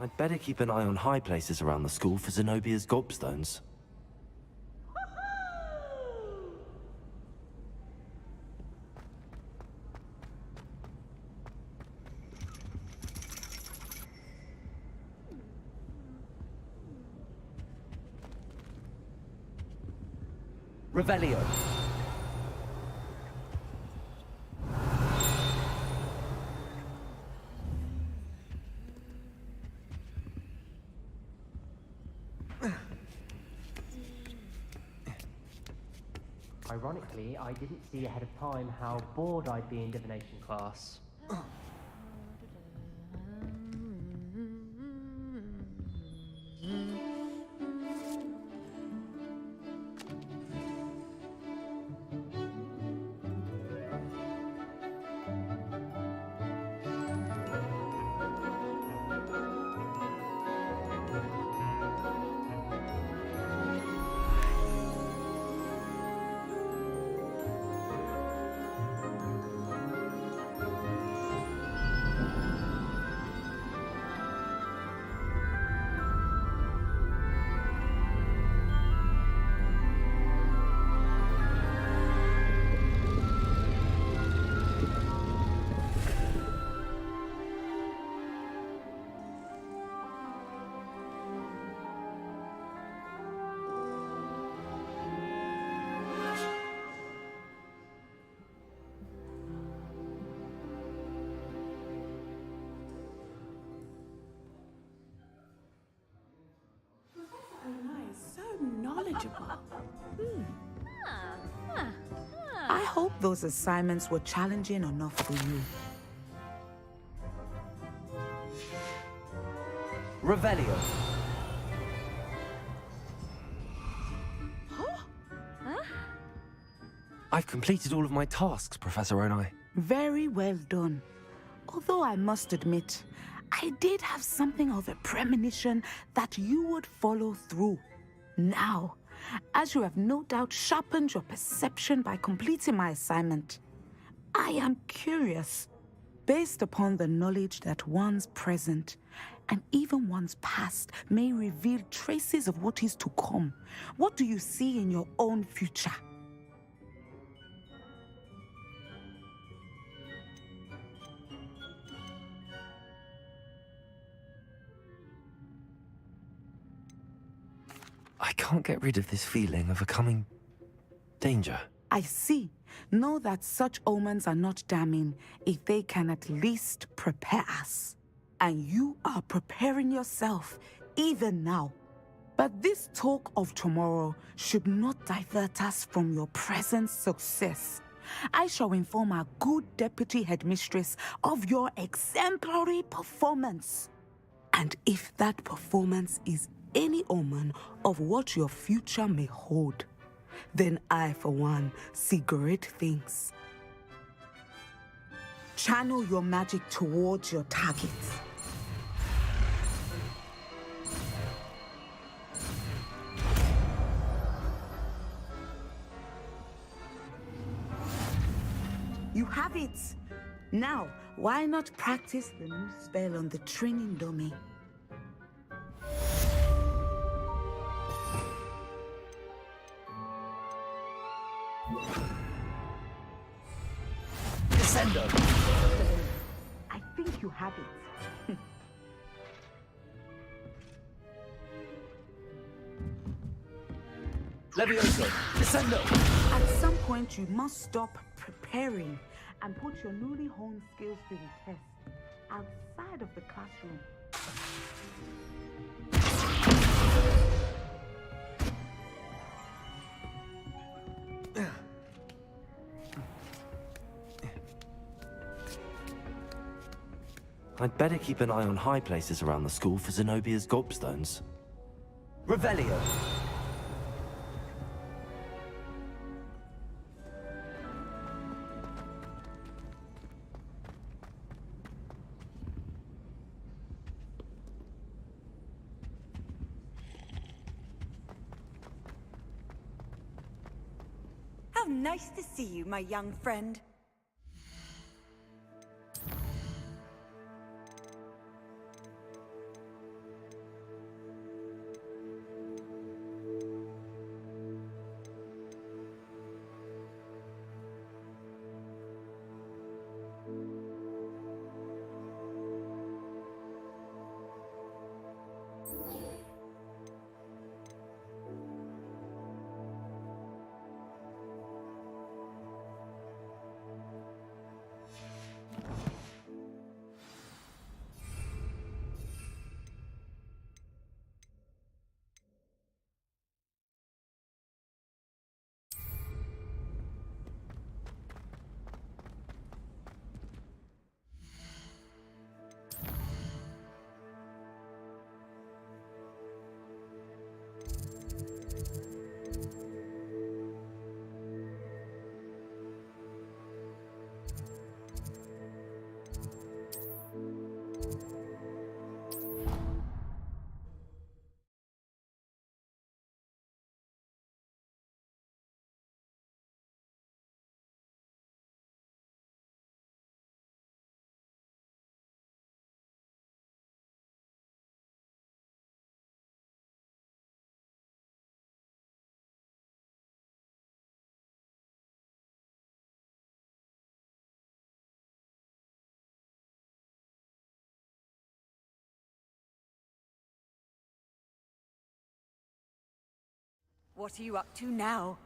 I'd better keep an eye on high places around the school for Zenobia's gobstones. Revelio. Ironically, I didn't see ahead of time how bored I'd be in divination class. I hope those assignments were challenging enough for you. Revelio. I've completed all of my tasks, Professor Onai. Very well done. Although I must admit, I did have something of a premonition that you would follow through. Now, as you have no doubt sharpened your perception by completing my assignment, I am curious, based upon the knowledge that one's present and even one's past may reveal traces of what is to come. What do you see in your own future? I can't get rid of this feeling of a coming danger. I see. Know that such omens are not damning if they can at least prepare us. And you are preparing yourself, even now. But this talk of tomorrow should not divert us from your present success. I shall inform our good deputy headmistress of your exemplary performance. And if that performance is any omen of what your future may hold, then I, for one, see great things. Channel your magic towards your targets. You have it! Now, why not practice the new spell on the training dummy? Descendo. I think you have it. Levioso. Descendo. At some point, you must stop preparing and put your newly honed skills to the test outside of the classroom. I'd better keep an eye on high places around the school for Zenobia's gobstones. Revelio. How nice to see you, my young friend. What are you up to now?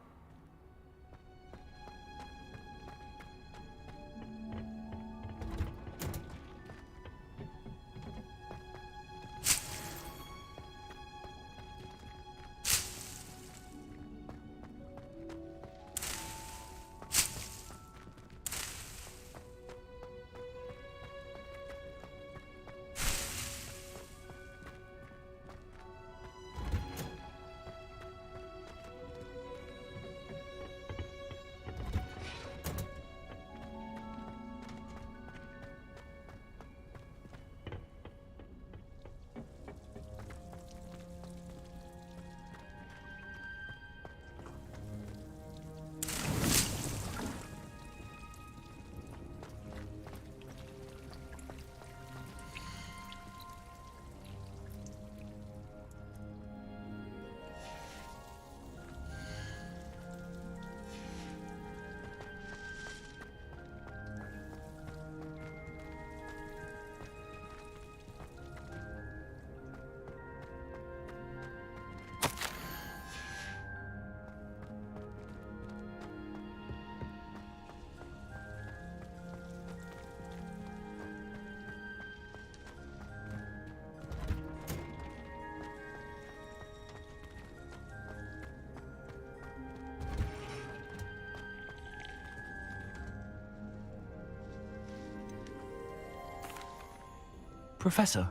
Professor,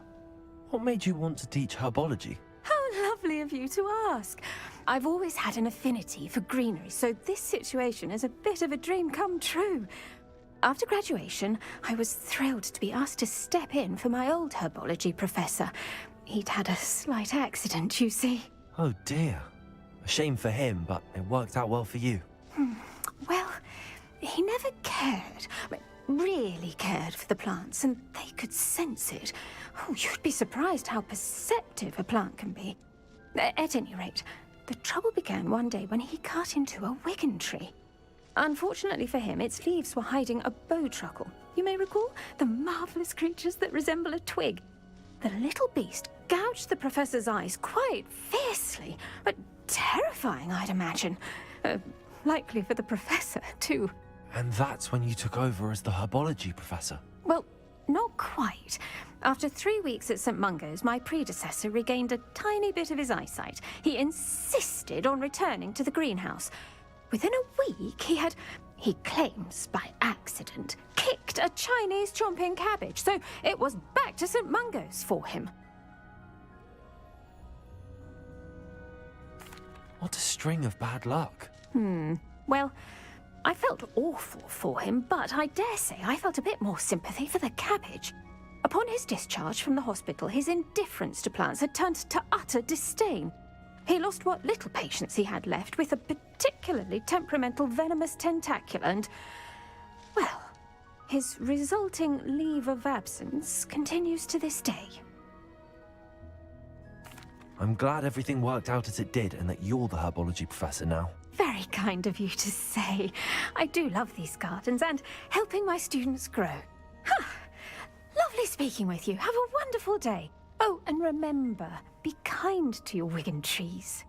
what made you want to teach herbology? How lovely of you to ask. I've always had an affinity for greenery, so this situation is a bit of a dream come true. After graduation, I was thrilled to be asked to step in for my old herbology professor. He'd had a slight accident, you see. Oh dear. A shame for him, but it worked out well for you. Well, he never cared, really cared for the plants, and they could sense it. Oh, you'd be surprised how perceptive a plant can be. At any rate, the trouble began one day when he cut into a wigan tree. Unfortunately for him, its leaves were hiding a bowtruckle. You may recall the marvelous creatures that resemble a twig. The little beast gouged the professor's eyes quite fiercely, but terrifying, I'd imagine. Likely for the professor, too. And that's when you took over as the herbology professor. Well, not quite. After 3 weeks at St. Mungo's, my predecessor regained a tiny bit of his eyesight. He insisted on returning to the greenhouse. Within a week, he claims by accident, kicked a Chinese chomping cabbage, so it was back to St. Mungo's for him. What a string of bad luck. Well, I felt awful for him, but I dare say I felt a bit more sympathy for the cabbage. Upon his discharge from the hospital, his indifference to plants had turned to utter disdain. He lost what little patience he had left with a particularly temperamental venomous tentacula and, well, his resulting leave of absence continues to this day. I'm glad everything worked out as it did and that you're the herbology professor now. Very kind of you to say. I do love these gardens and helping my students grow. Lovely speaking with you. Have a wonderful day. Oh, and remember, be kind to your Wigan trees.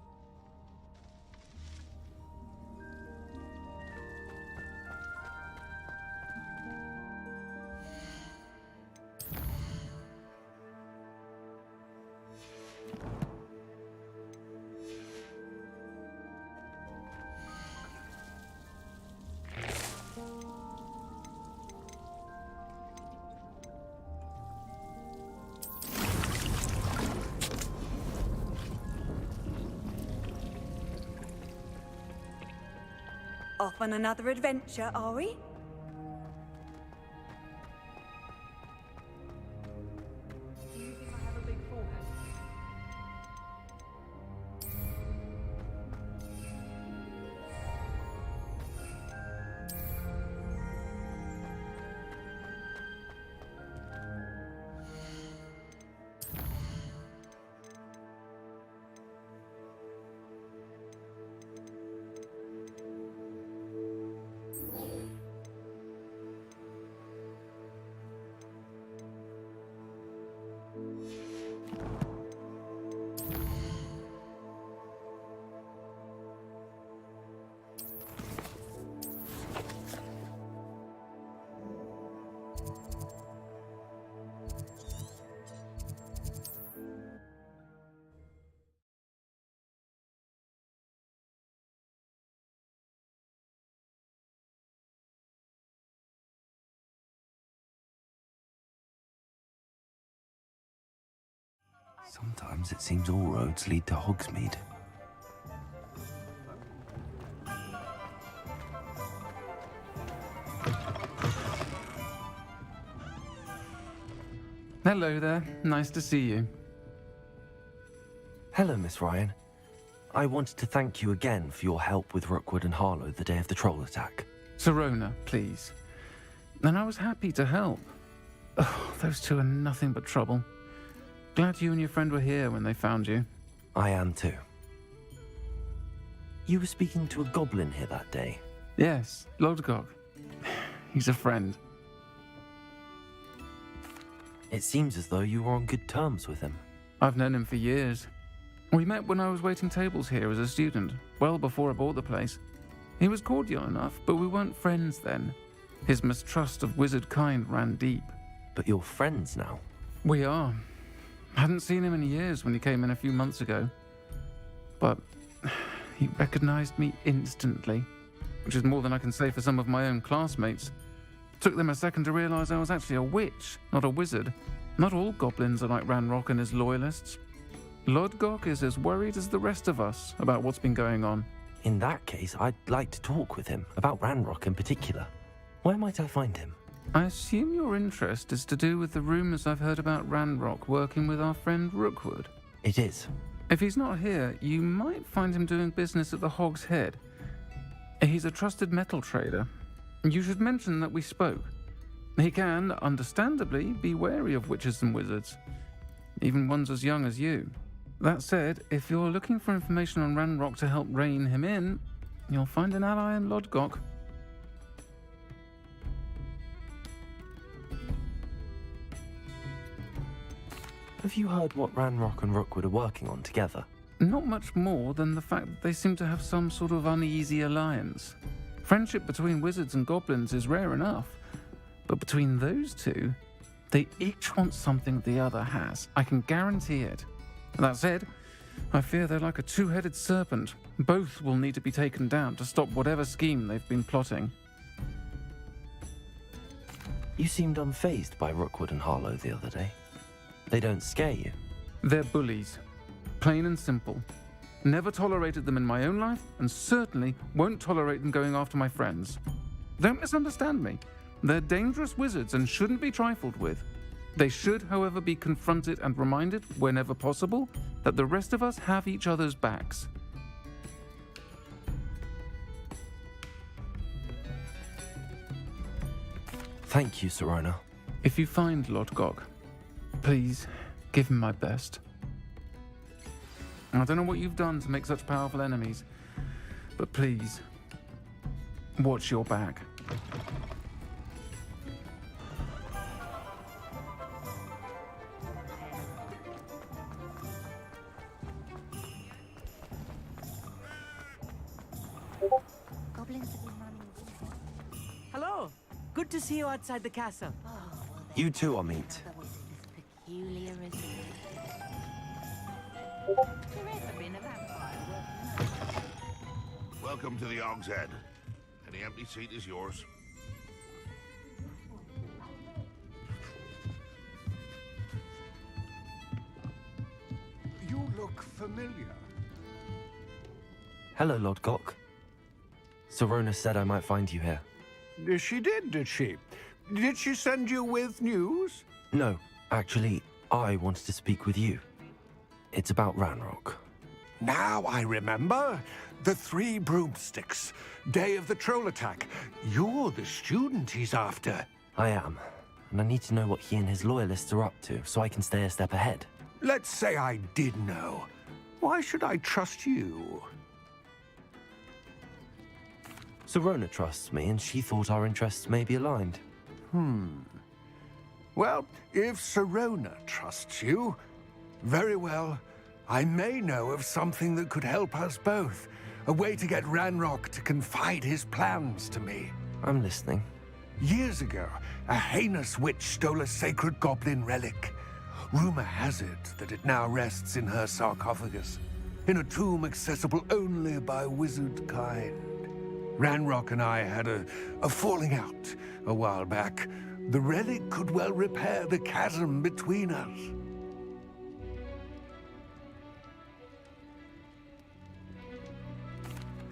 Off on another adventure, are we? Do you think I have a big forehead? Sometimes it seems all roads lead to Hogsmeade. Hello there. Nice to see you. Hello, Miss Ryan. I wanted to thank you again for your help with Rookwood and Harlow the day of the troll attack. Serona, please. And I was happy to help. Oh, those two are nothing but trouble. Glad you and your friend were here when they found you. I am too. You were speaking to a goblin here that day. Yes, Lodgok. He's a friend. It seems as though you were on good terms with him. I've known him for years. We met when I was waiting tables here as a student, well before I bought the place. He was cordial enough, but we weren't friends then. His mistrust of wizard kind ran deep. But you're friends now. We are. Hadn't seen him in years when he came in a few months ago. But he recognized me instantly, which is more than I can say for some of my own classmates. Took them a second to realize I was actually a witch, not a wizard. Not all goblins are like Ranrock and his loyalists. Lodgok is as worried as the rest of us about what's been going on. In that case, I'd like to talk with him, about Ranrock in particular. Where might I find him? I assume your interest is to do with the rumors I've heard about Ranrock working with our friend Rookwood. It is. If he's not here, you might find him doing business at the Hog's Head. He's a trusted metal trader. You should mention that we spoke. He can, understandably, be wary of witches and wizards, even ones as young as you. That said, if you're looking for information on Ranrock to help rein him in, you'll find an ally in Lodgok. Have you heard what Ranrock and Rookwood are working on together? Not much more than the fact that they seem to have some sort of uneasy alliance. Friendship between wizards and goblins is rare enough, but between those two, they each want something the other has. I can guarantee it. That said, I fear they're like a two-headed serpent. Both will need to be taken down to stop whatever scheme they've been plotting. You seemed unfazed by Rookwood and Harlow the other day. They don't scare you. They're bullies. Plain and simple. Never tolerated them in my own life, and certainly won't tolerate them going after my friends. Don't misunderstand me. They're dangerous wizards and shouldn't be trifled with. They should, however, be confronted and reminded, whenever possible, that the rest of us have each other's backs. Thank you, Serona. If you find Lord Gog, please give him my best. I don't know what you've done to make such powerful enemies, but please, watch your back. Hello. Good to see you outside the castle. You too, Amit. Welcome to the Og's Head. Any empty seat is yours. You look familiar. Hello, Lord Gok. Serona said I might find you here. She did she? Did she send you with news? No, actually, I wanted to speak with you. It's about Ranrock. Now I remember. The 3 broomsticks. Day of the troll attack. You're the student he's after. I am, and I need to know what he and his loyalists are up to so I can stay a step ahead. Let's say I did know. Why should I trust you? Serona trusts me, and she thought our interests may be aligned. Well, if Serona trusts you, very well. I may know of something that could help us both. A way to get Ranrock to confide his plans to me. I'm listening. Years ago, a heinous witch stole a sacred goblin relic. Rumor has it that it now rests in her sarcophagus, in a tomb accessible only by wizard kind. Ranrock and I had a falling out a while back. The relic could well repair the chasm between us.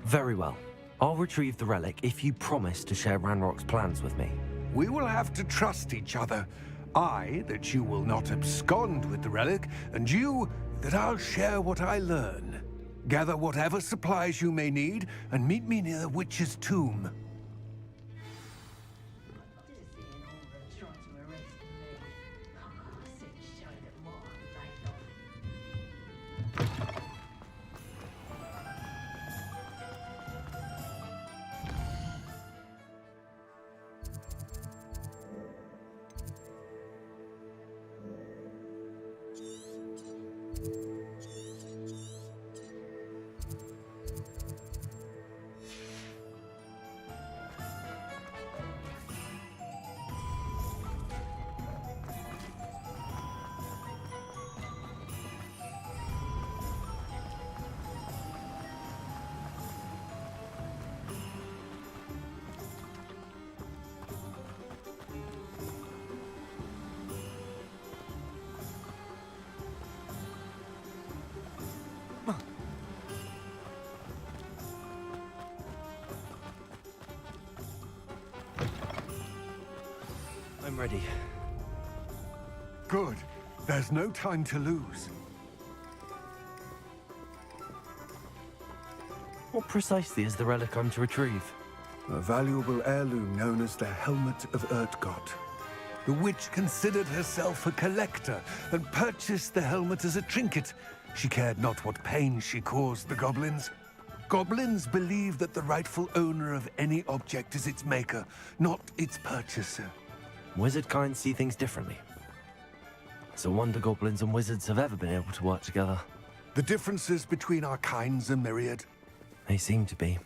Very well. I'll retrieve the relic if you promise to share Ranrock's plans with me. We will have to trust each other. I, that you will not abscond with the relic, and you, that I'll share what I learn. Gather whatever supplies you may need, and meet me near the witch's tomb. I'm ready. Good. There's no time to lose. What precisely is the relic I'm to retrieve? A valuable heirloom known as the Helmet of Urtgott. The witch considered herself a collector and purchased the helmet as a trinket. She cared not what pain she caused the goblins. Goblins believe that the rightful owner of any object is its maker, not its purchaser. Wizard kind see things differently. It's a wonder goblins and wizards have ever been able to work together. The differences between our kinds are myriad. They seem to be.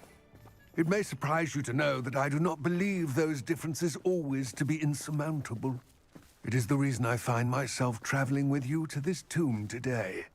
It may surprise you to know that I do not believe those differences always to be insurmountable. It is the reason I find myself traveling with you to this tomb today.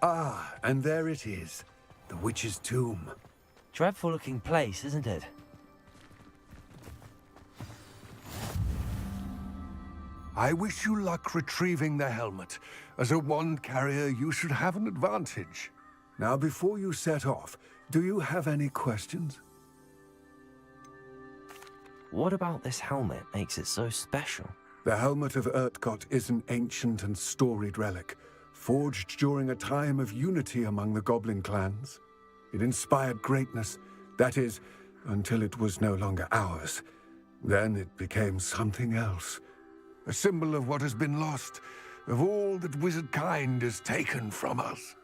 Ah, and there it is. The witch's tomb. Dreadful looking place, isn't it? I wish you luck retrieving the helmet. As a wand carrier, you should have an advantage. Now, before you set off, do you have any questions? What about this helmet makes it so special? The helmet of Urtkot is an ancient and storied relic, forged during a time of unity among the goblin clans. It inspired greatness, that is, until it was no longer ours. Then it became something else. A symbol of what has been lost, of all that wizard kind is taken from us.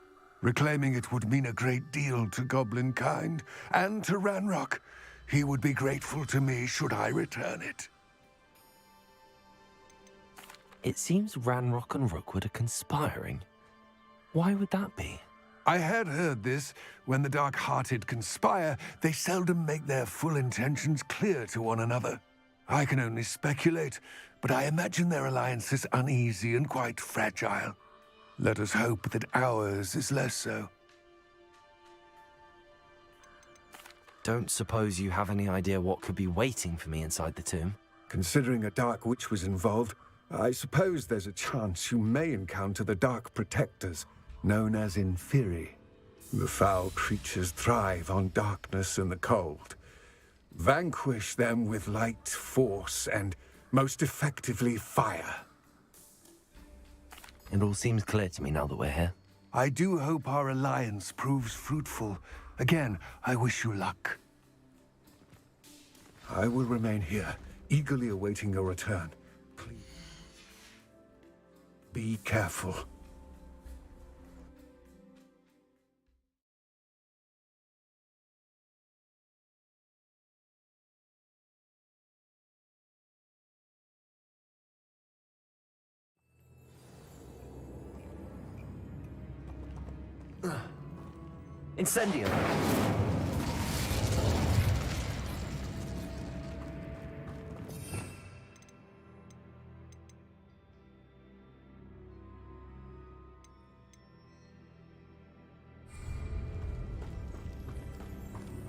Reclaiming it would mean a great deal to goblin kind, and to Ranrock. He would be grateful to me should I return it. It seems Ranrock and Rookwood are conspiring. Why would that be? I had heard this. When the dark-hearted conspire, they seldom make their full intentions clear to one another. I can only speculate, but I imagine their alliance is uneasy and quite fragile. Let us hope that ours is less so. Don't suppose you have any idea what could be waiting for me inside the tomb? Considering a dark witch was involved, I suppose there's a chance you may encounter the Dark Protectors, known as Inferi. The foul creatures thrive on darkness and the cold. Vanquish them with light, force, and most effectively fire. It all seems clear to me now that we're here. I do hope our alliance proves fruitful. Again, I wish you luck. I will remain here, eagerly awaiting your return. Please, be careful. Incendio!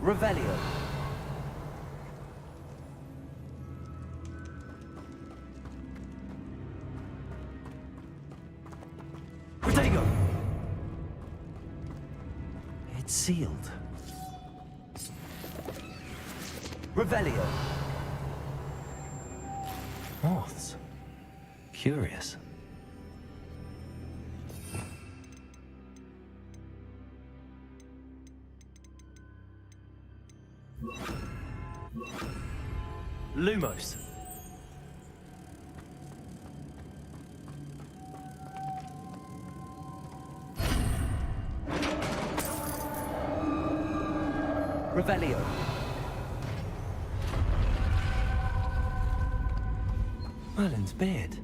Revelio! Protego! It's sealed. Revelio. Moths. Curious. Lumos. Revelio. Merlin's beard.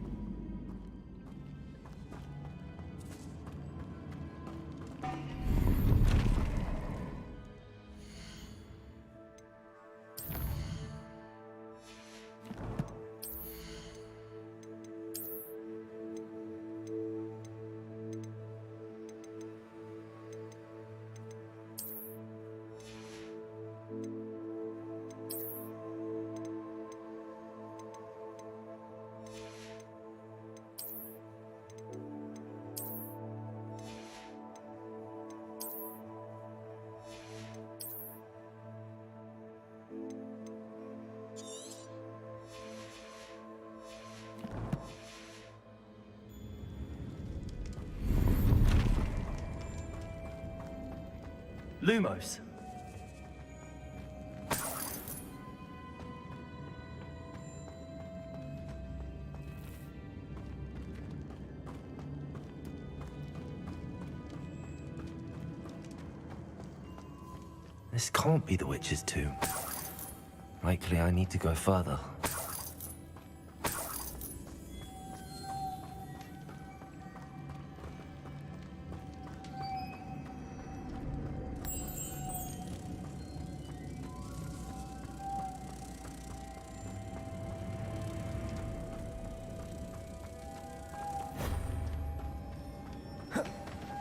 Lumos. This can't be the witch's tomb. Likely I need to go further.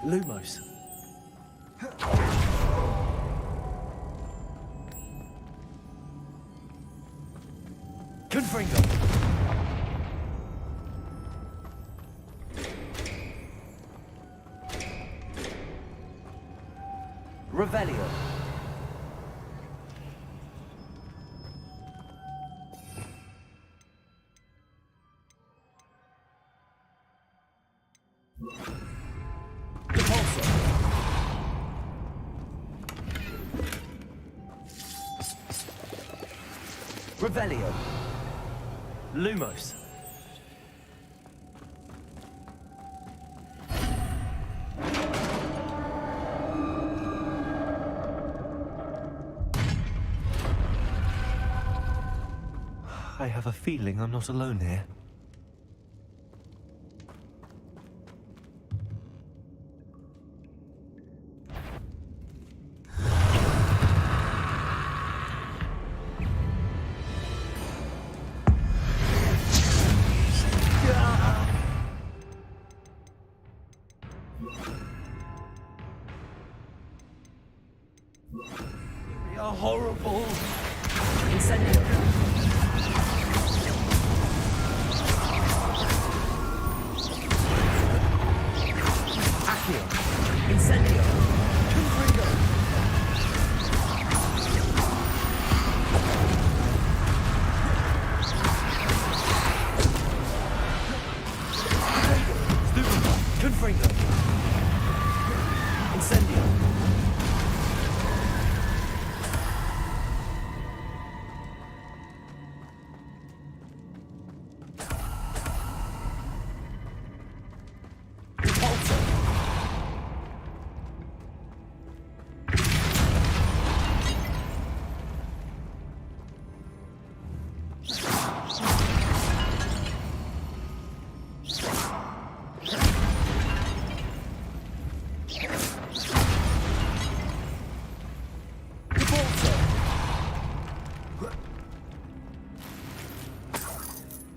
Lumos. Confringo. Revelio. Revelio. Lumos. I have a feeling I'm not alone here. You're horrible. Incendio. Accio. Incendio. Confringo. Confringo. Incendio.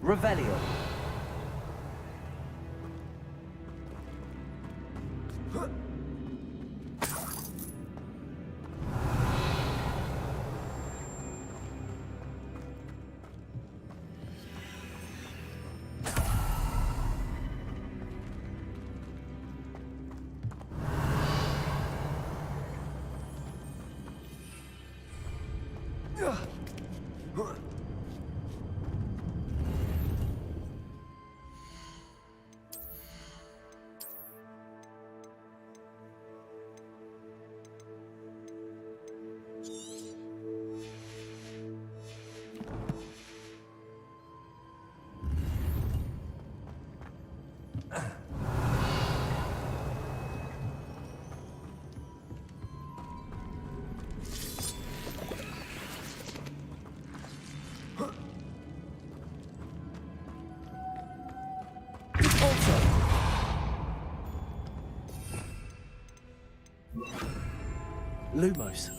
Revelio. Lumos.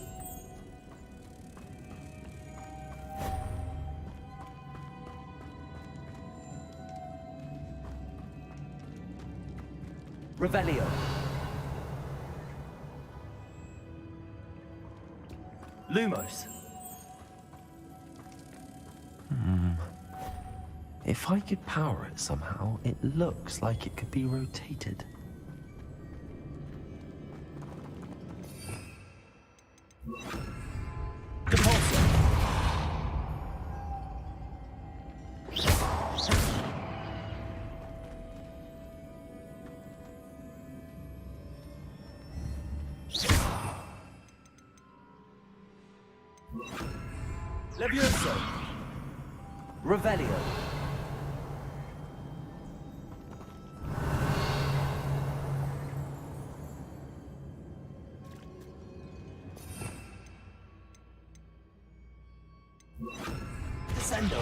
Revelio. Lumos. If I could power it somehow, it looks like it could be rotated. Depulso. Levioso. Revelio. Descendo.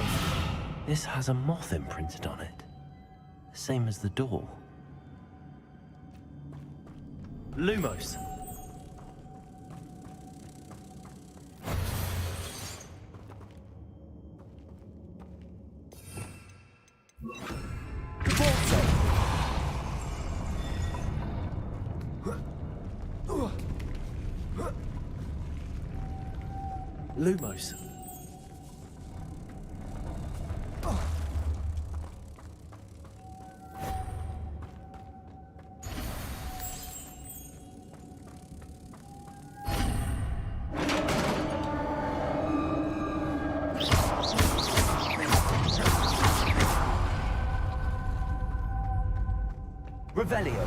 This has a moth imprinted on it. Same as the door. Lumos. Lumos. Revelio.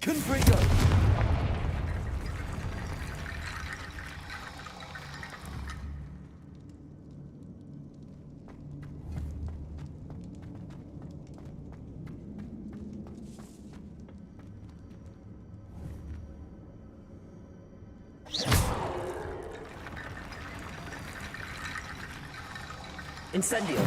Confrigo. Incendio.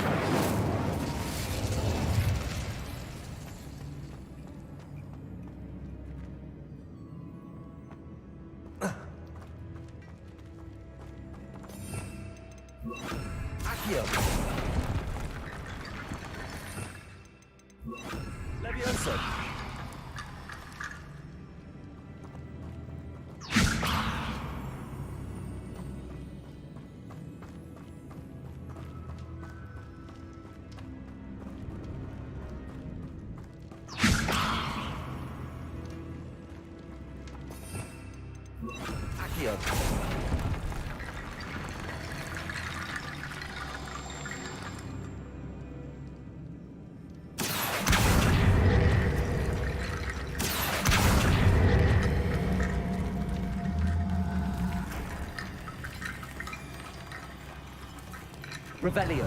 Accio. Levioso. Accio. Revelio.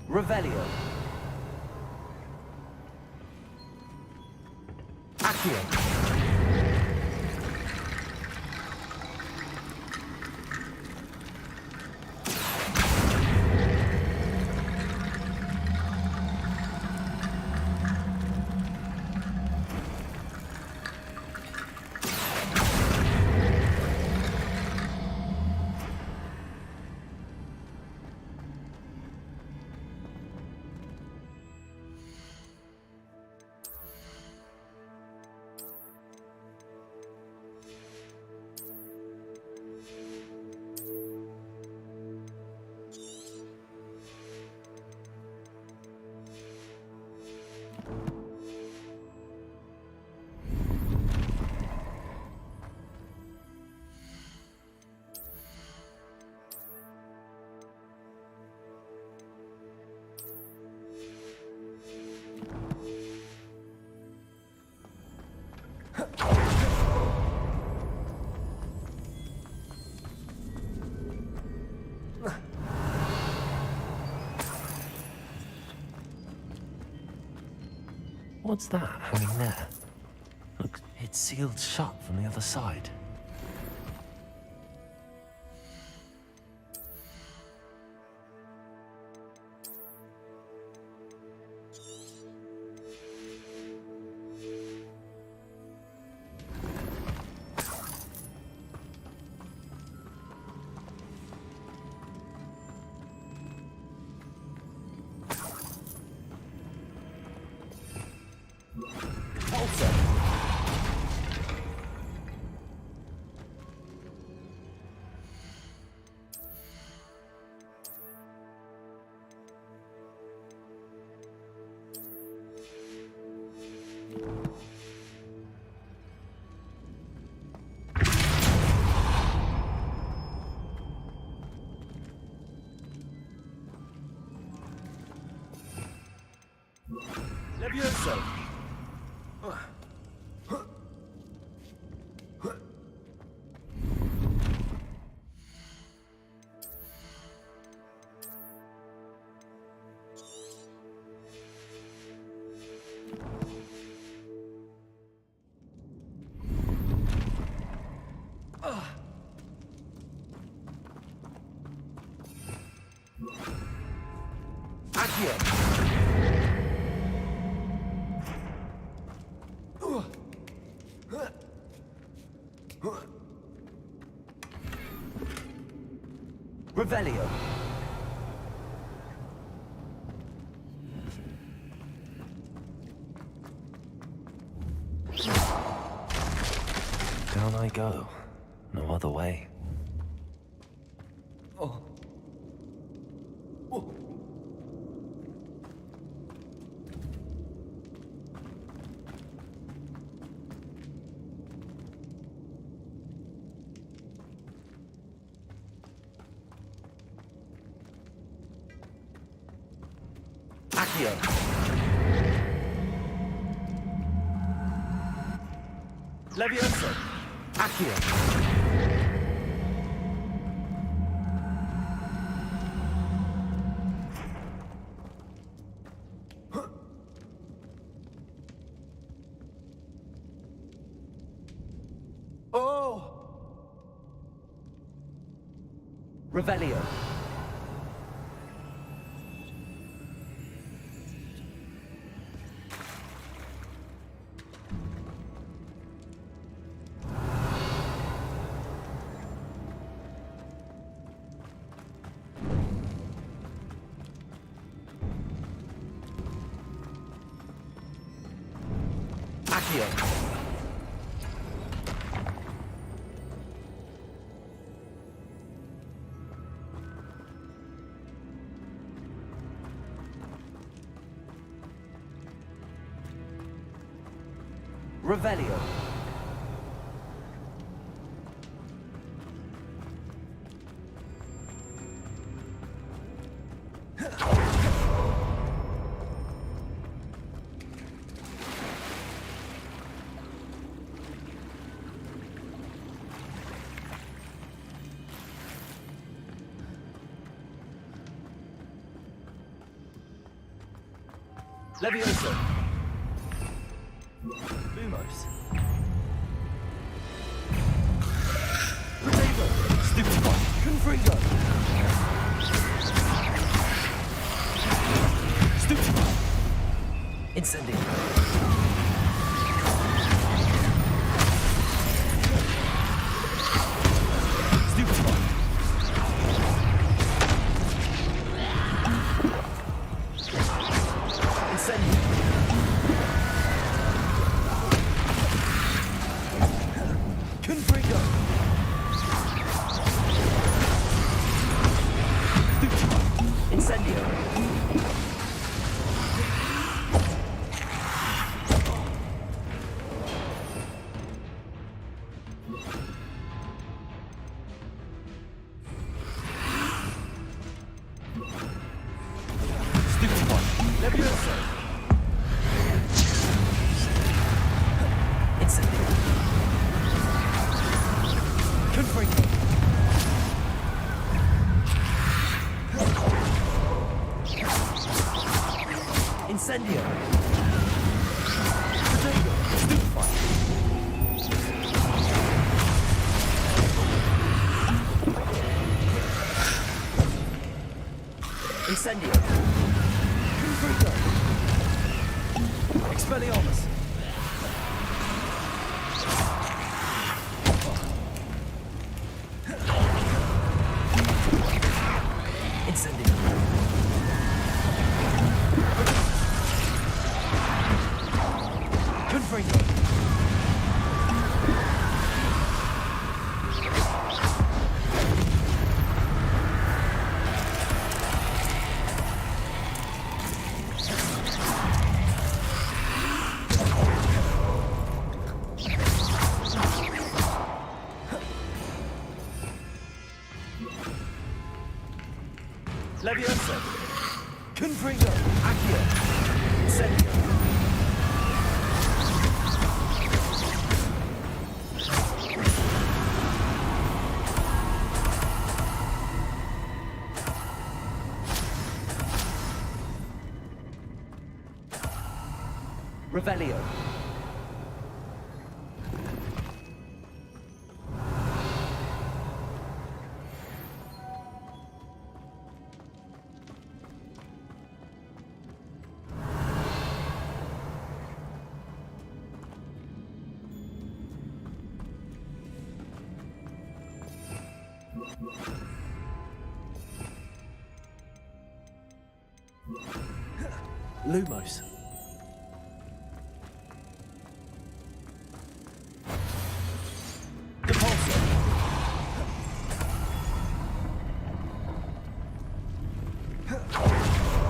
Revelio. Accio. What's that hanging there? Look, it's sealed shut from the other side. Levioso! Revelio. Down I go. No other way. Accio. Levioso! Accio. Oh! Revelio. Accio. Revelio. Levioso! Lumos. Potato! Stupefy! Confringo! Stupefy! Incendio. Stupefy! Incendio. Confringo! Stupefy! Incendio. promise. Incendiary. Confringo. Leviosa. Confringo. Accio. Incendio. Revelio. Lumos. Depulso.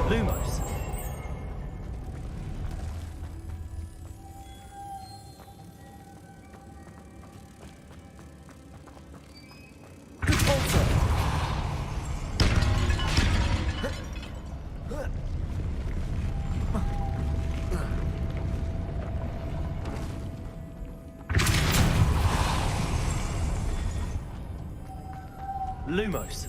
Lumos. Depulso. Lumos.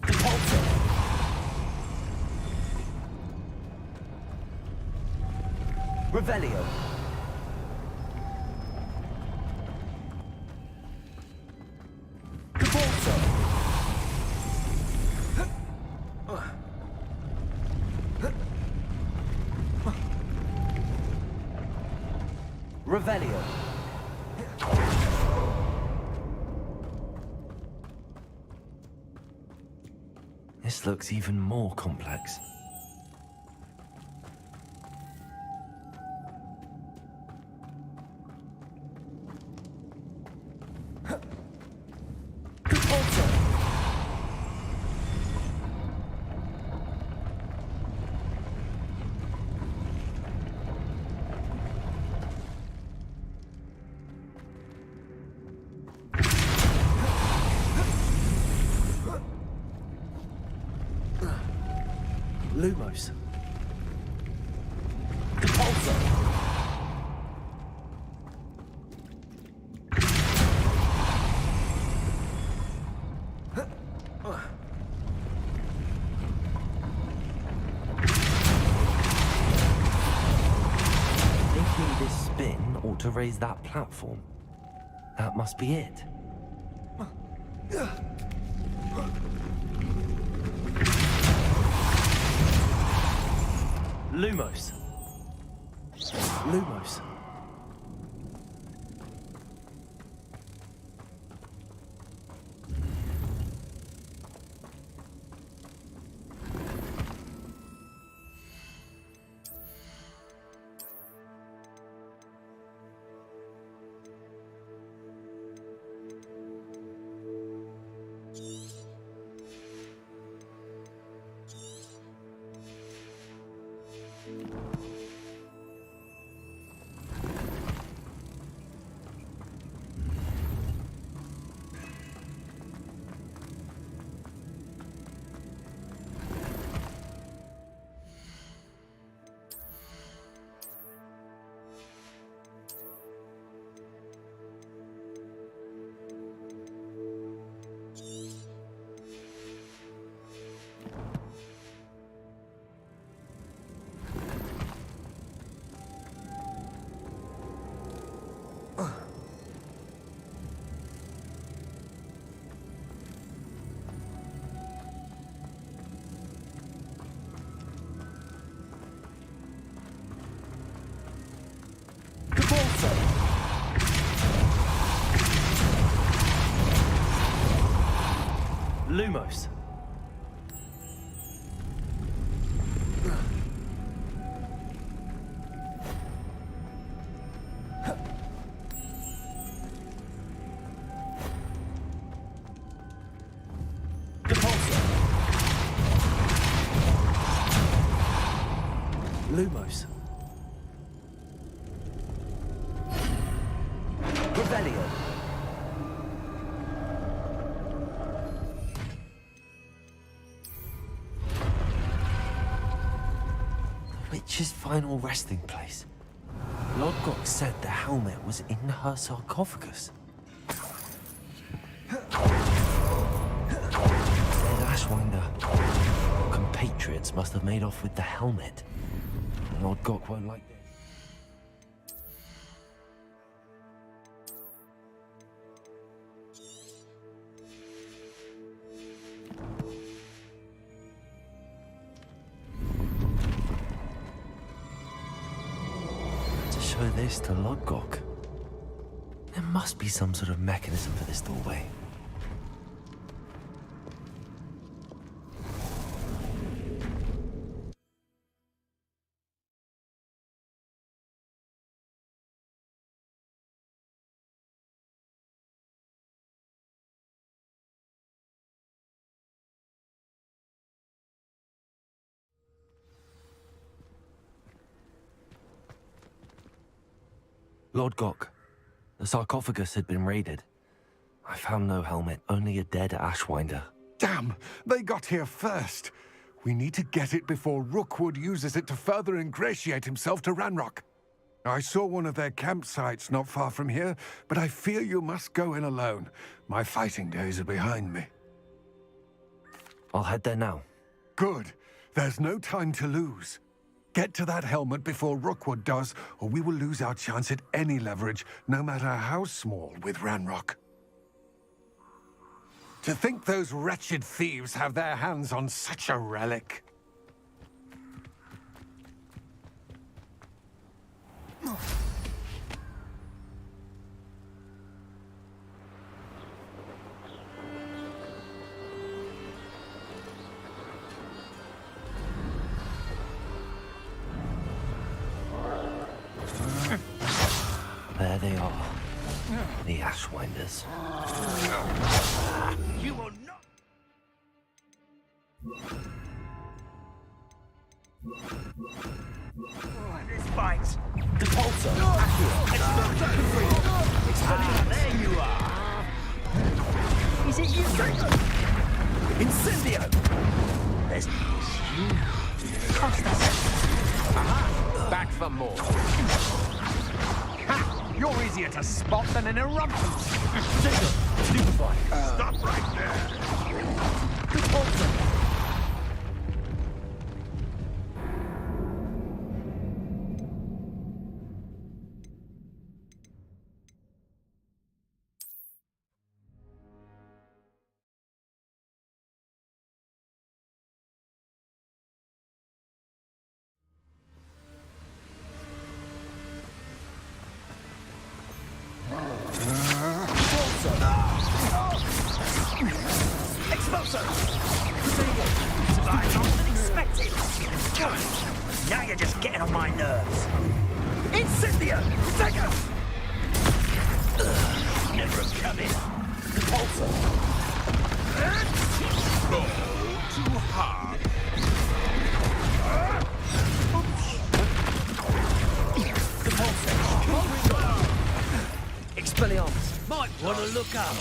Depulso. Revelio. Depulso. Revelio. This looks even more complex. Depulso. Lumos. Depulso. Thinking this spin ought to raise that platform. That must be it. Lumos. Lumos. Lumos. Lumos. Revelio. The witch's final resting place. Lodgok said the helmet was in her sarcophagus. Dead Ashwinder. Our compatriots must have made off with the helmet. Lodgok won't like this. To show this to Lodgok. There must be some sort of mechanism for this doorway. Lodgok, the sarcophagus had been raided. I found no helmet, only a dead Ashwinder. Damn! They got here first. We need to get it before Rookwood uses it to further ingratiate himself to Ranrock. I saw one of their campsites not far from here, but I fear you must go in alone. My fighting days are behind me. I'll head there now. Good. There's no time to lose. Get to that helmet before Rookwood does, or we will lose our chance at any leverage, no matter how small, with Ranrock. To think those wretched thieves have their hands on such a relic. There they are. The Ashwinders. You will not. This fight. The pulsar. There you are. Is it you? Incendio. There's Back for more. Ha! You're easier to spot than an eruption. Stupefy. stop right there. The pulsar. Now you're just getting on my nerves. Incendio! Take it! Never coming. The pulsar. Go too hard. The pulsar. Expelliarmus. Might want to look up.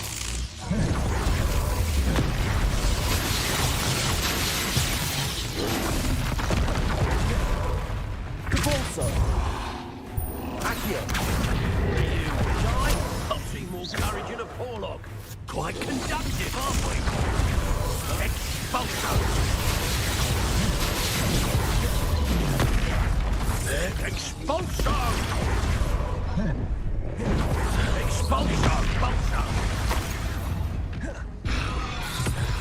The pulsar. Accio. I've seen more courage in a Porlock. Quite conductive, aren't we? Expulso! Expulso! Expulso! Expulso!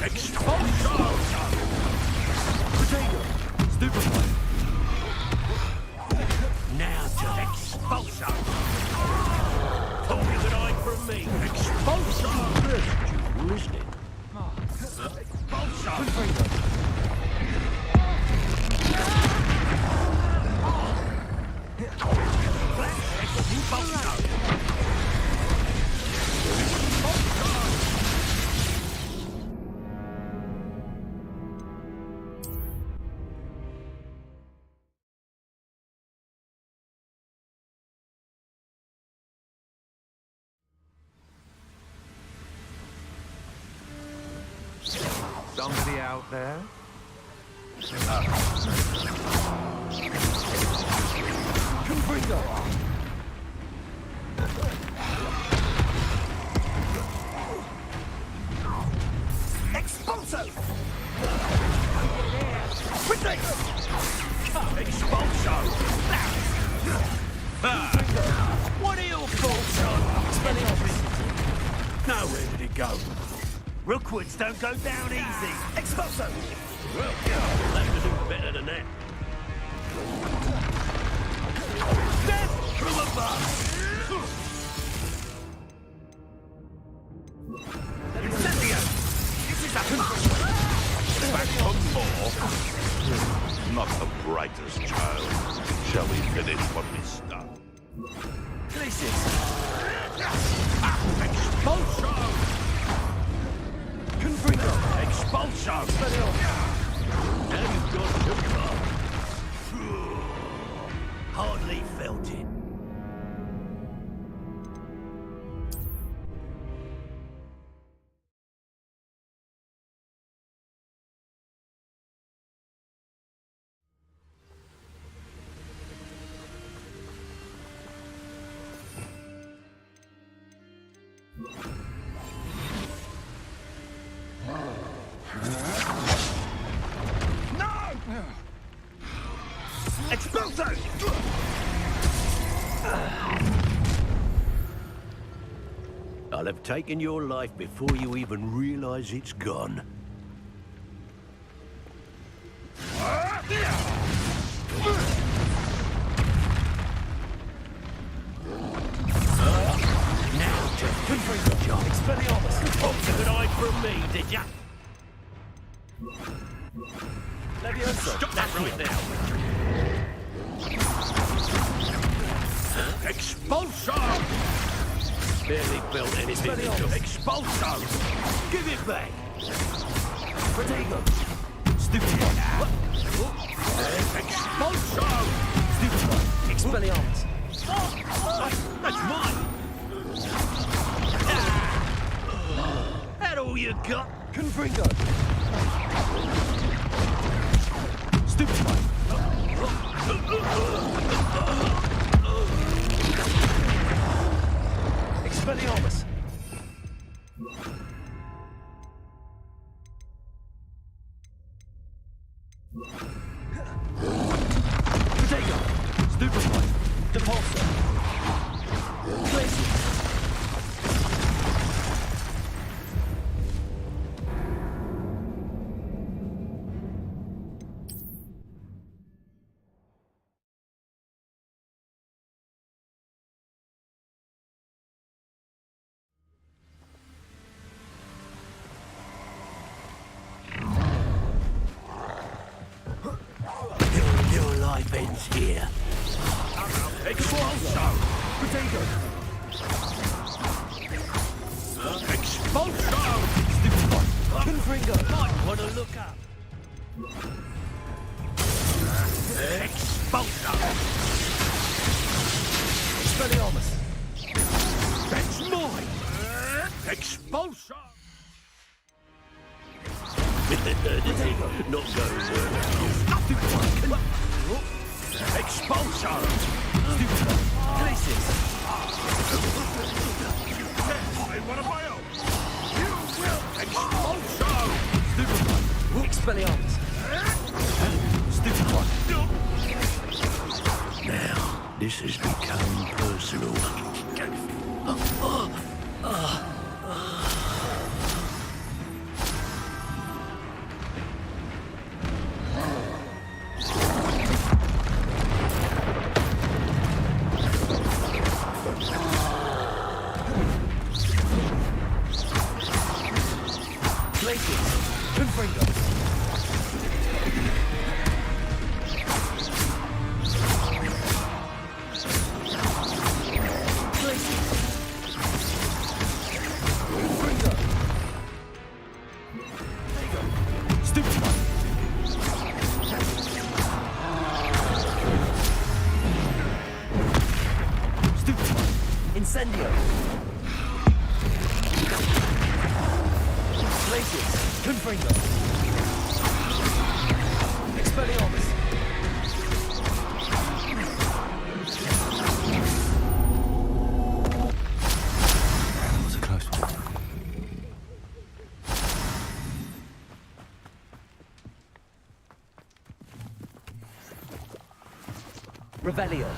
Expulso! Potato. Stupefy. Now to expulso! Talking good eye from me. Expulso! Jewel, isn't it? Somebody out there? Confringo! Expulso! Potato! Expulso! What are your thoughts on Now where did it go? Rookwoods don't go down easy. Expulso! Well, they could do better than that. Death from above! Incendio! This is a... Back for more. Not the brightest child. Shall we finish what we start? Glacius! Expulso! Confringo! Expulso! Now you've gone too far. Hardly felt it. Expulso! I'll have taken your life before you even realize it's gone. Now, Jeff, confringo job. Expelliarmus. Took a good eye from me, did ya? Levioso. Stop that right now. Expulso! Barely felt anything until Expulso! Give it back! Protego. Stupid one. Expulso! Stupid one. Expelliarmus. That's mine! That all you got? Confringo! Stupid one. Expelliarmus. Protego. Stupid one. Depulso. Glacius. Your life ends here. Expulso! Protego. Expulso! Stupid one. Confringo! Might want to look up. Expulso! Expelliarmus. That's mine! Expulso! Not going well. Stupid one. Expulso! Stupid one. Glacius. What about you? You will expulso! Stupid one. Expelliarmus. Stupid one. Now, this has become personal. Confringo. Confringo. There you go. Stupid. Incendio! Glacius. Confringo. Expelliarmus. That was a close one. Revelio.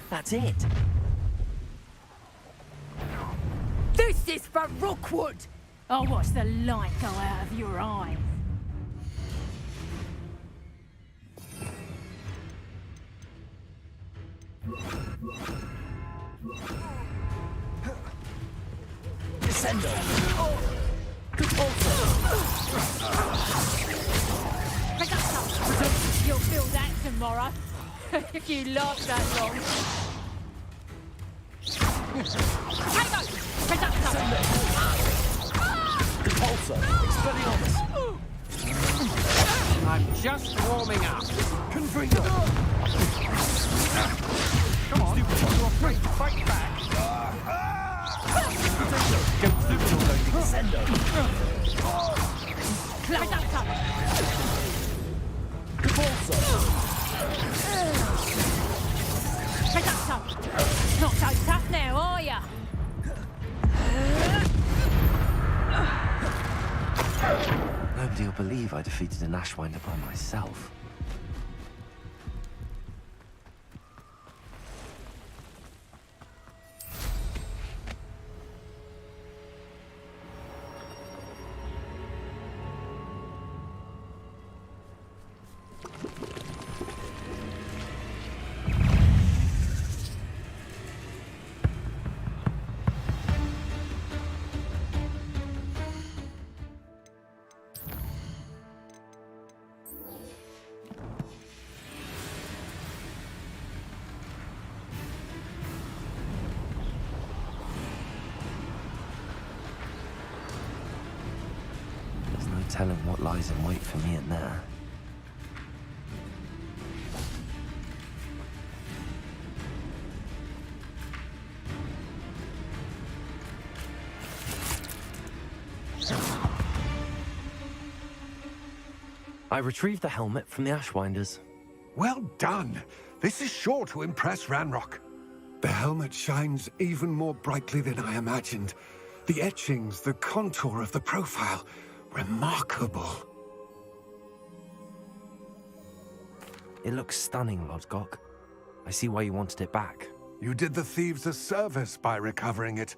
That's it. This is for Rookwood! I'll watch the light go out of your eyes. Descendo! You'll feel that tomorrow, if you last that long. Repulsor. Expelliarmus. I'm just warming up. Confringo. Come on, you're free. Fight back. Go through. Descendo! Not so tough now, are ya? Nobody will believe I defeated an Ashwinder by myself. Telling what lies in wait for me in there. I retrieved the helmet from the Ashwinders. Well done. This is sure to impress Ranrock. The helmet shines even more brightly than I imagined. The etchings, the contour of the profile. Remarkable. It looks stunning, Lodgok. I see why you wanted it back. You did the thieves a service by recovering it.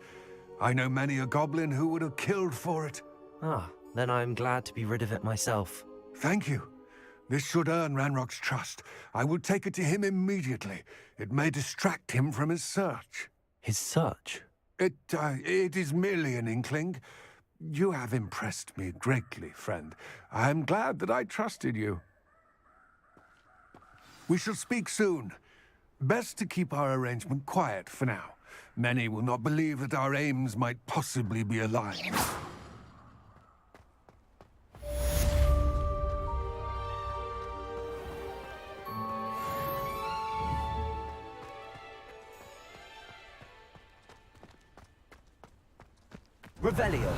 I know many a goblin who would have killed for it. Ah, then I'm glad to be rid of it myself. Thank you. This should earn Ranrock's trust. I will take it to him immediately. It may distract him from his search. His search? It is merely an inkling. You have impressed me greatly, friend. I am glad that I trusted you. We shall speak soon. Best to keep our arrangement quiet for now. Many will not believe that our aims might possibly be aligned. Revelio!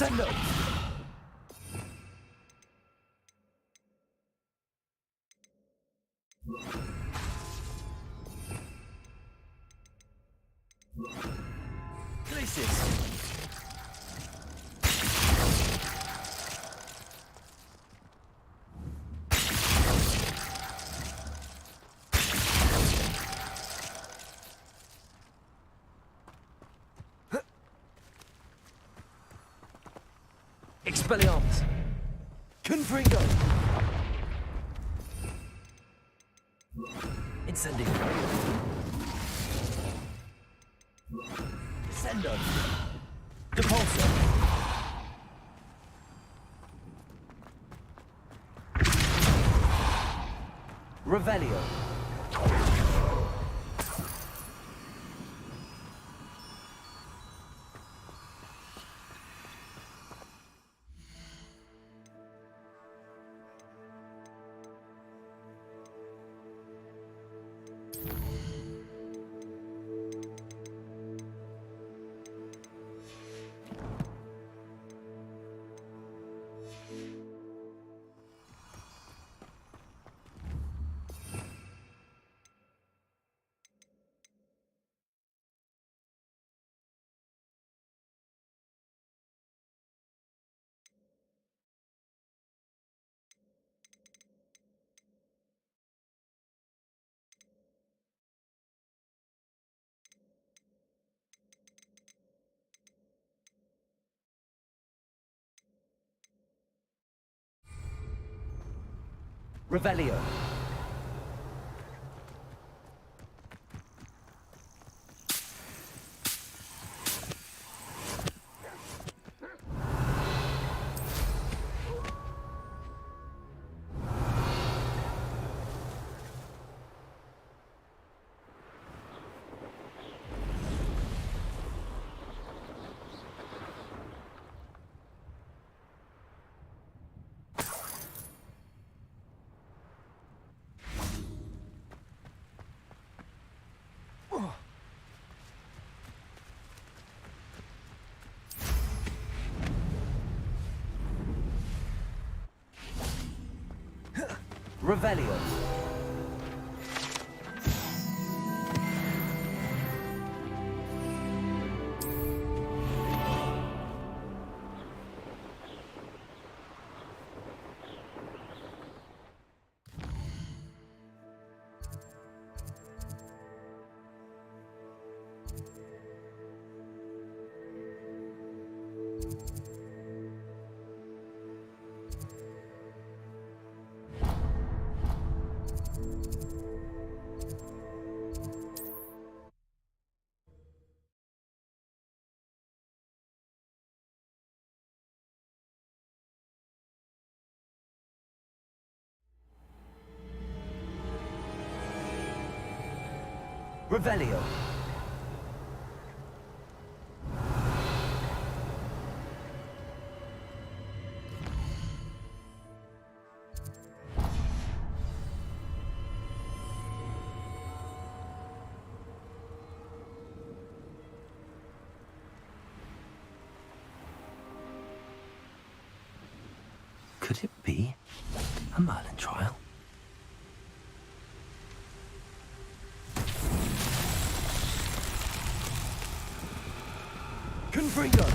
Send up! Places! Expelliarmus! Confringo! Incendio! Sendo! Depulso! Revelio! Revelio. Revelio. Revelio. Could it be a Merlin trial? Confringo!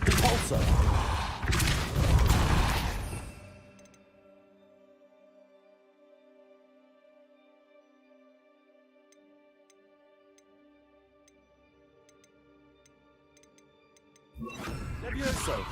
Repulsor. Levioso.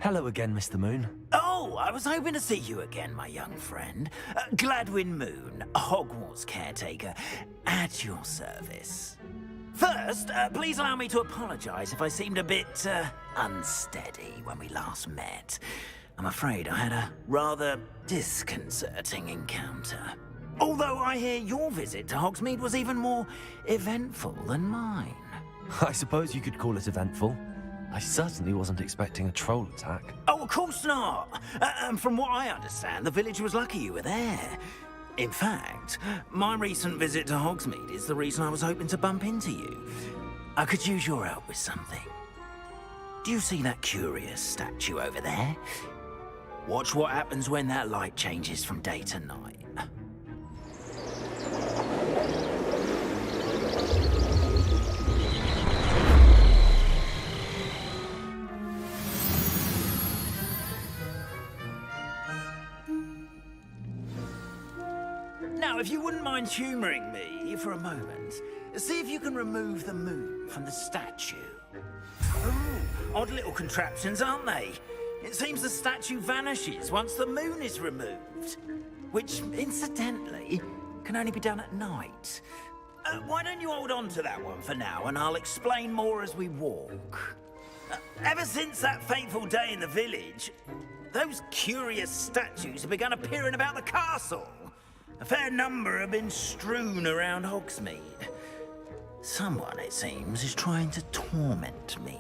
Hello again, Mr. Moon. Oh, I was hoping to see you again, my young friend. Gladwin Moon, Hogwarts caretaker, at your service. First, please allow me to apologize if I seemed a bit unsteady when we last met. I'm afraid I had a rather disconcerting encounter. Although I hear your visit to Hogsmeade was even more eventful than mine. I suppose you could call it eventful. I certainly wasn't expecting a troll attack. Oh, of course not. And from what I understand, the village was lucky you were there. In fact, my recent visit to Hogsmeade is the reason I was hoping to bump into you. I could use your help with something. Do you see that curious statue over there? Watch what happens when that light changes from day to night. Now, if you wouldn't mind humouring me for a moment, see if you can remove the moon from the statue. Ooh, odd little contraptions, aren't they? It seems the statue vanishes once the moon is removed, which, incidentally, can only be done at night. Why don't you hold on to that one for now, and I'll explain more as we walk. Ever since that fateful day in the village, those curious statues have begun appearing about the castle. A fair number have been strewn around Hogsmeade. Someone, it seems, is trying to torment me.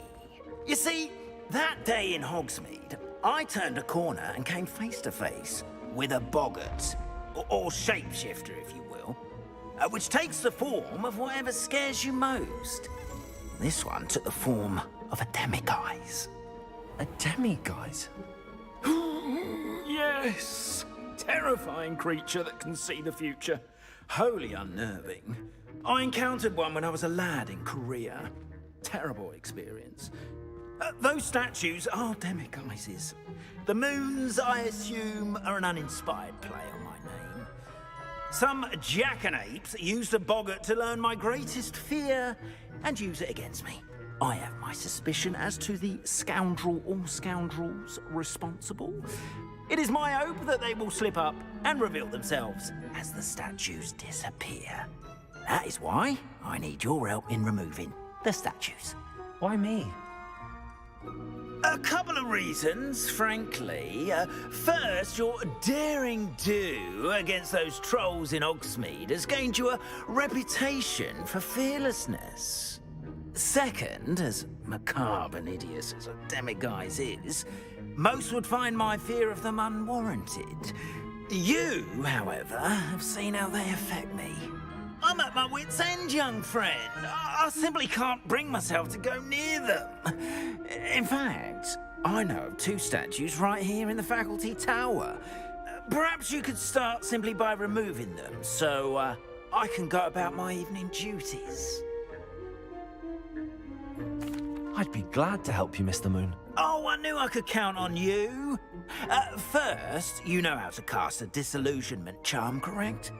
You see, that day in Hogsmeade, I turned a corner and came face to face with a boggart, or shapeshifter, if you will, which takes the form of whatever scares you most. This one took the form of a demiguise. A demiguise? Yes! Terrifying creature that can see the future. Wholly unnerving. I encountered one when I was a lad in Korea. Terrible experience. Those statues are demiguises. The moons, I assume, are an uninspired play on my name. Some jackanapes used a boggart to learn my greatest fear and use it against me. I have my suspicion as to the scoundrel or scoundrels responsible. It is my hope that they will slip up and reveal themselves as the statues disappear. That is why I need your help in removing the statues. Why me? A couple of reasons, frankly. First, your daring do against those trolls in Hogsmeade has gained you a reputation for fearlessness. Second, as macabre and hideous as a demiguise is, most would find my fear of them unwarranted. You, however, have seen how they affect me. I'm at my wit's end, young friend. I simply can't bring myself to go near them. In fact, I know of two statues right here in the faculty tower. Perhaps you could start simply by removing them, so I can go about my evening duties. I'd be glad to help you, Mr. Moon. Oh, I knew I could count on you. First, you know how to cast a disillusionment charm, correct?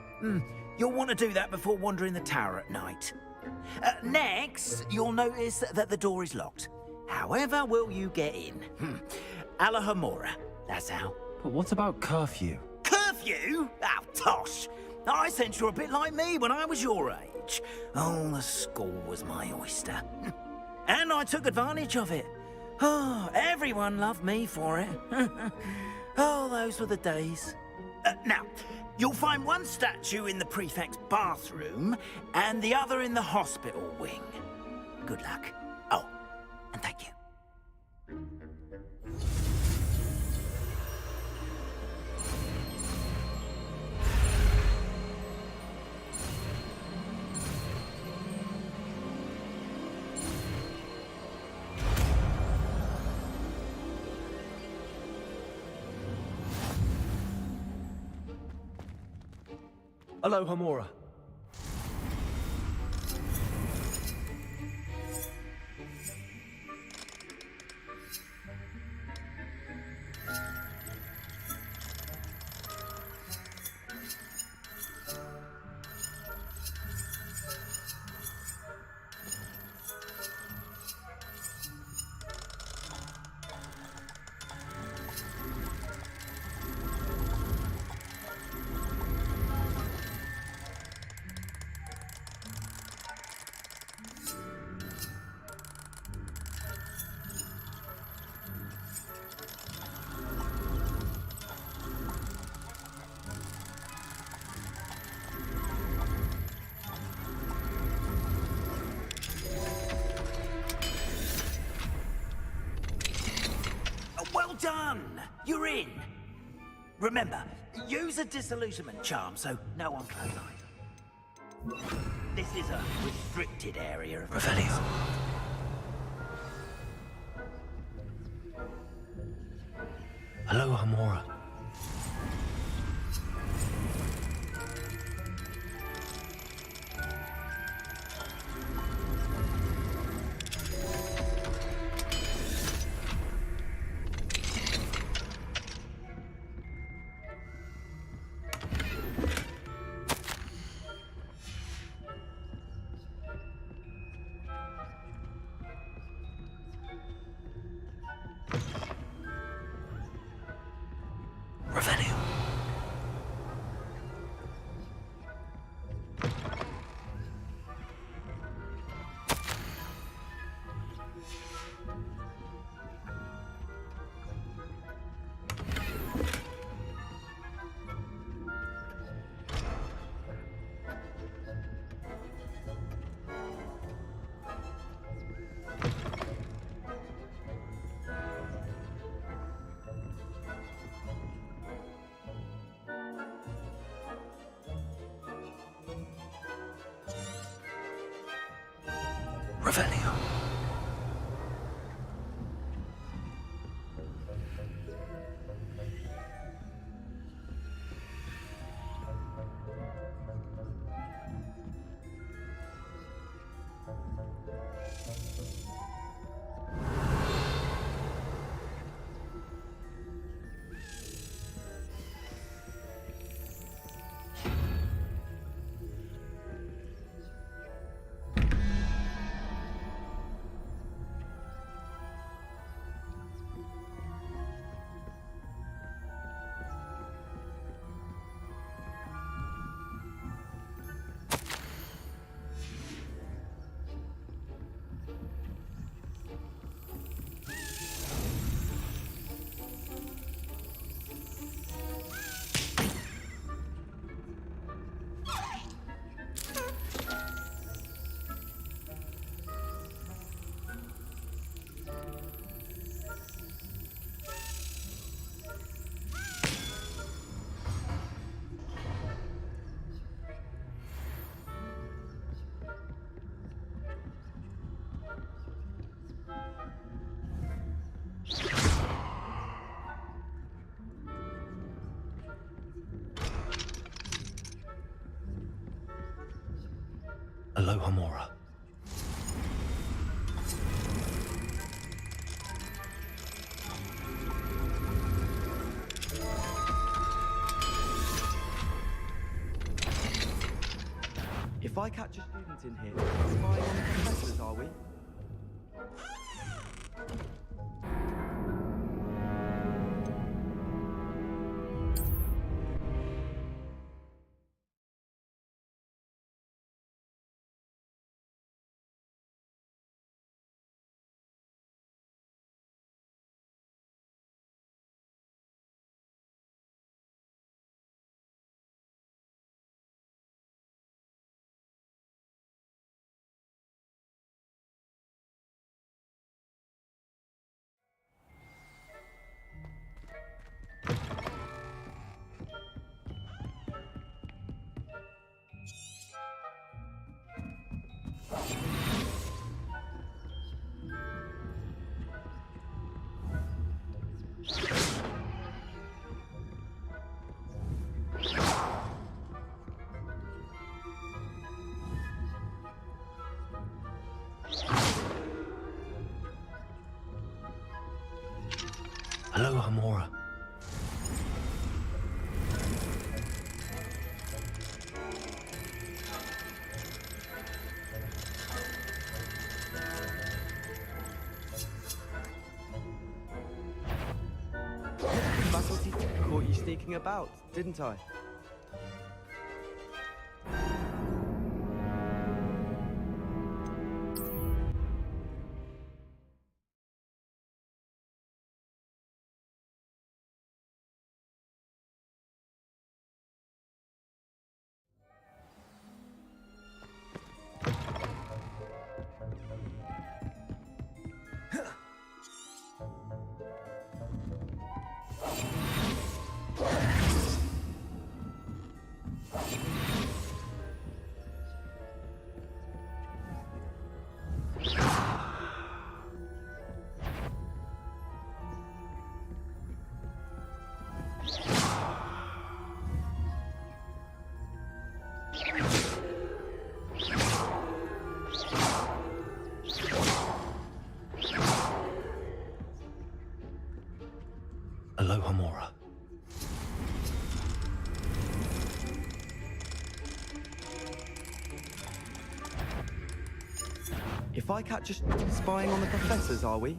You'll want to do that before wandering the tower at night. Next, you'll notice that the door is locked. However will you get in? Alahomora, that's how. But what about curfew? Curfew? Oh, tosh. I sense you're a bit like me when I was your age. Oh, the school was my oyster. And I took advantage of it. Oh, everyone loved me for it. Oh, those were the days. Now, you'll find one statue in the prefect's bathroom and the other in the hospital wing. Good luck. Oh, and thank you. Hello, Homora. done! You're in! Remember, use a disillusionment charm so no one close eyes. This is a restricted area of Revelio. Hello, Hamora. Revelio. Revelio. Aloha Mora. If I catch a student in here, spying on the professors, are we? Aloha Mora. Faculty caught you sneaking about, didn't I? Aloha Mora. If I catch us spying on the professors, are we?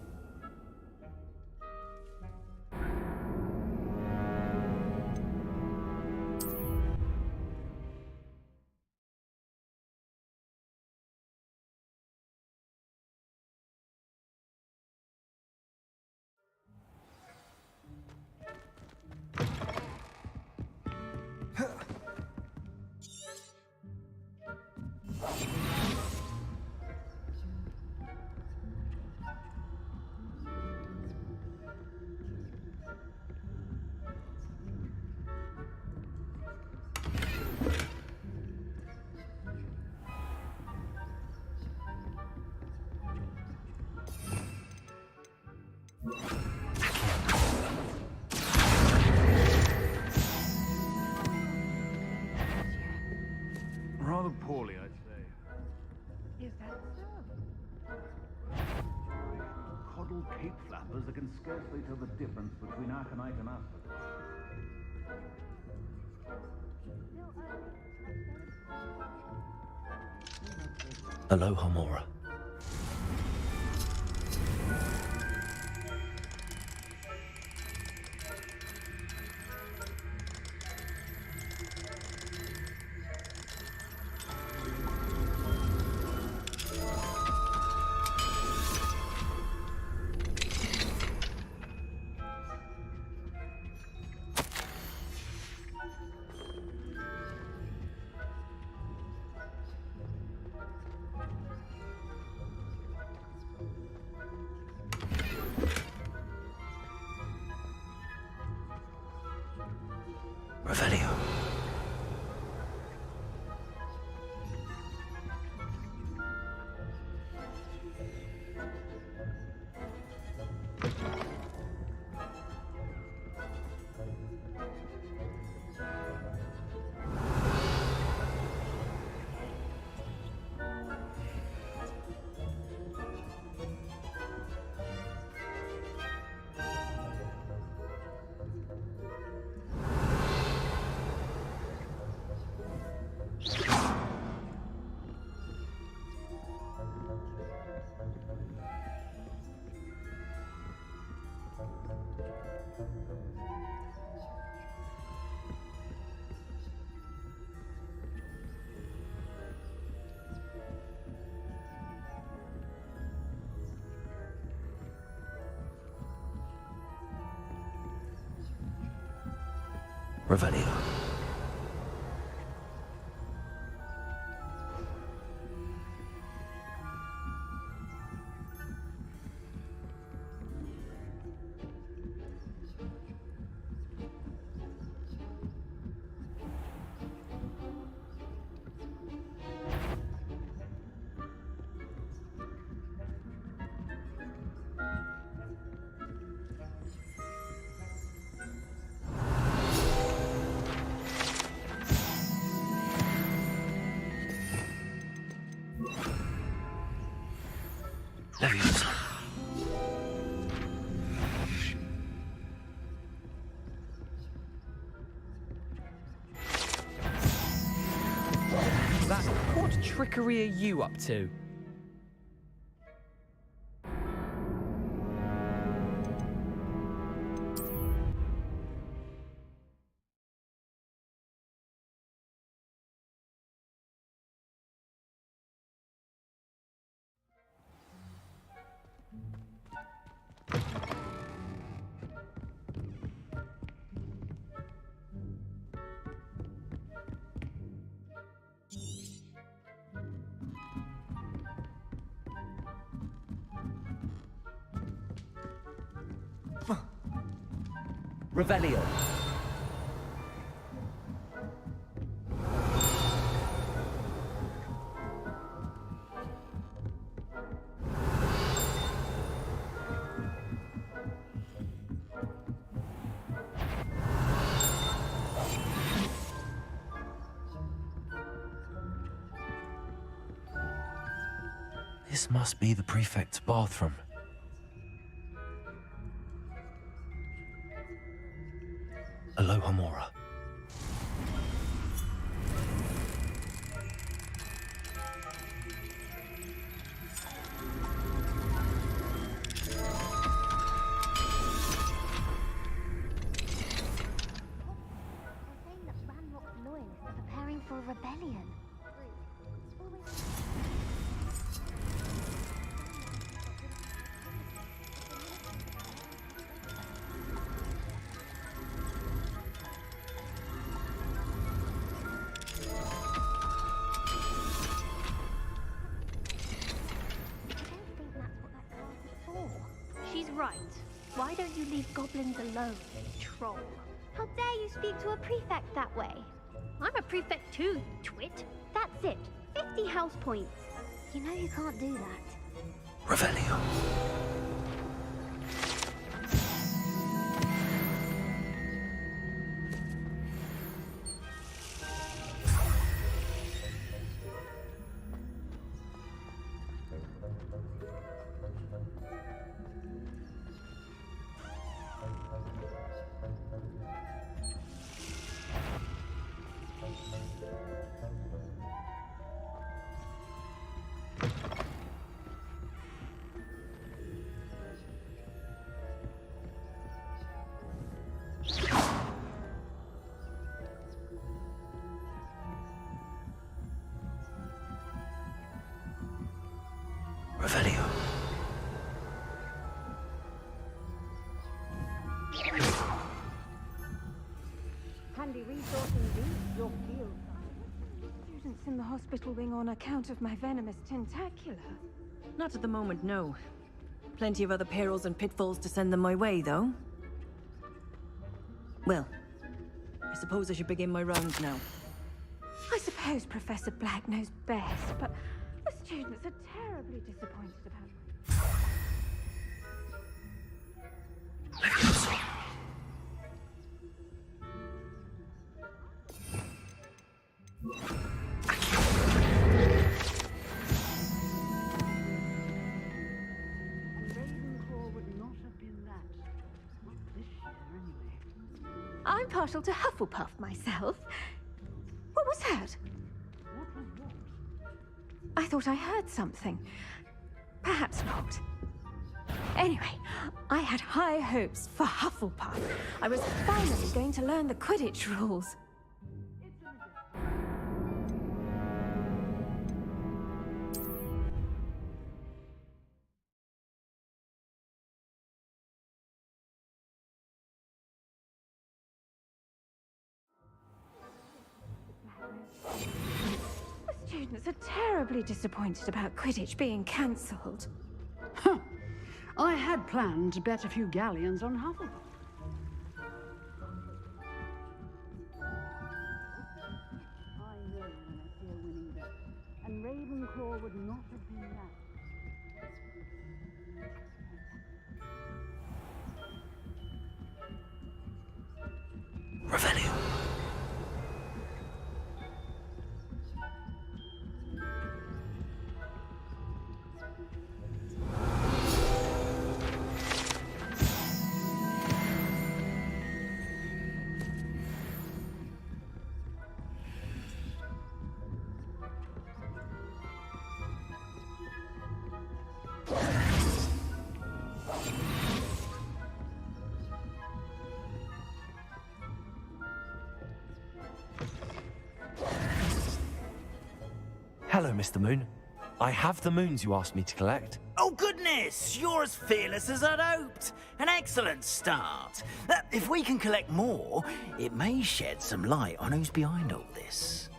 Rather poorly, I'd say. Is that so? Coddled cape flappers that can scarcely tell the difference between aconite and asphodel. Aloha Mora. Revelio. Revelio. Leviosa. That, what trickery are you up to? Revelio. This must be the prefect's bathroom. Aloha Mora. Preparing for a rebellion. She's right. Why don't you leave goblins alone, troll? How dare you speak to a prefect that way? I'm a prefect too, you twit. That's it. 50 house points. You know you can't do that. Revelio. Revelio. Handy resource indeed, your field. Students in the hospital wing on account of my venomous tentacula. Not at the moment, no. Plenty of other perils and pitfalls to send them my way, though. Well, I suppose I should begin my rounds now. I suppose Professor Black knows best, but the students are terribly disappointed about I'm partial to Hufflepuff myself. What was that? I thought I heard something. Perhaps not. Anyway, I had high hopes for Hufflepuff. I was finally going to learn the Quidditch rules. The students are terribly disappointed about Quidditch being cancelled. Huh. I had planned to bet a few galleons on Hufflepuff. I know when I see a winning bet, and Ravenclaw would not have been that. Revelio. Hello, Mr. Moon. I have the moons you asked me to collect. Oh, goodness! You're as fearless as I'd hoped. An excellent start. If we can collect more, it may shed some light on who's behind all this.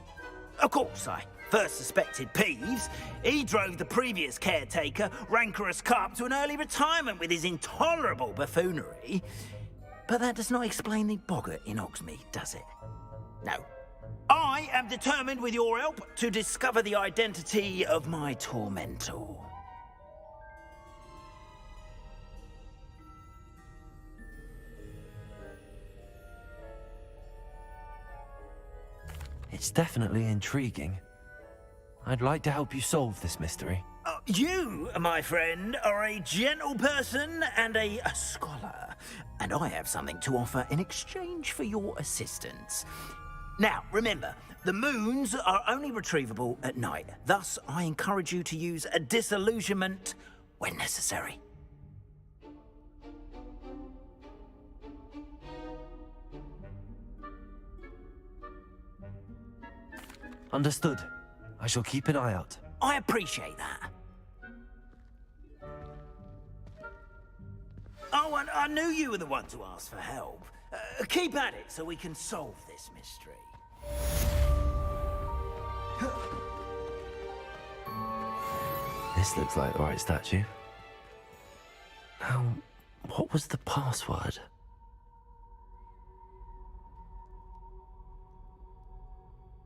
Of course, I first suspected Peeves. He drove the previous caretaker, Rancorous Carp, to an early retirement with his intolerable buffoonery. But that does not explain the boggart in Hogsmeade, does it? No. I am determined, with your help, to discover the identity of my tormentor. It's definitely intriguing. I'd like to help you solve this mystery. You, my friend, are a gentle person and a scholar, and I have something to offer in exchange for your assistance. Now, remember, the moons are only retrievable at night. Thus, I encourage you to use a disillusionment when necessary. Understood. I shall keep an eye out. I appreciate that. Oh, and I knew you were the one to ask for help. Keep at it so we can solve this mystery. This looks like the right statue. Now, what was the password?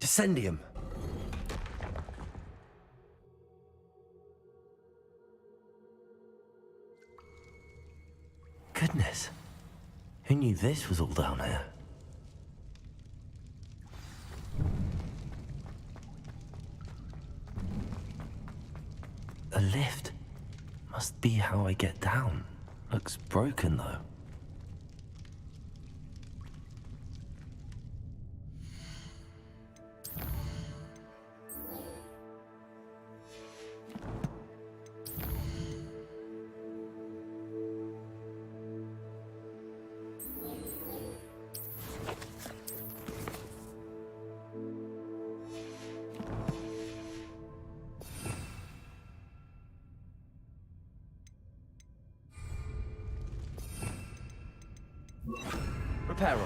Descendium. Goodness. Who knew this was all down here? A lift. Must be how I get down. Looks broken, though. Reparo.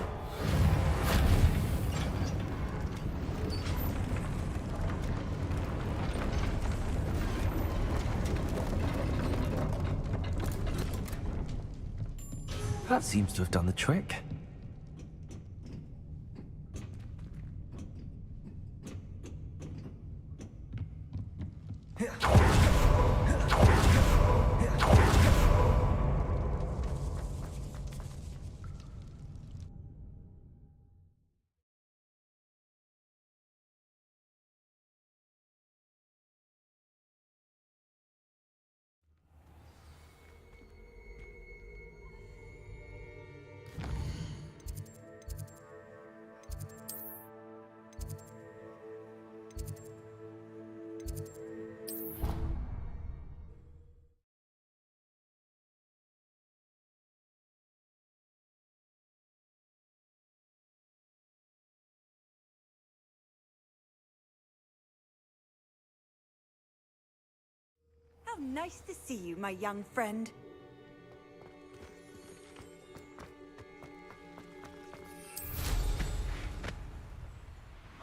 That seems to have done the trick. How nice to see you, my young friend.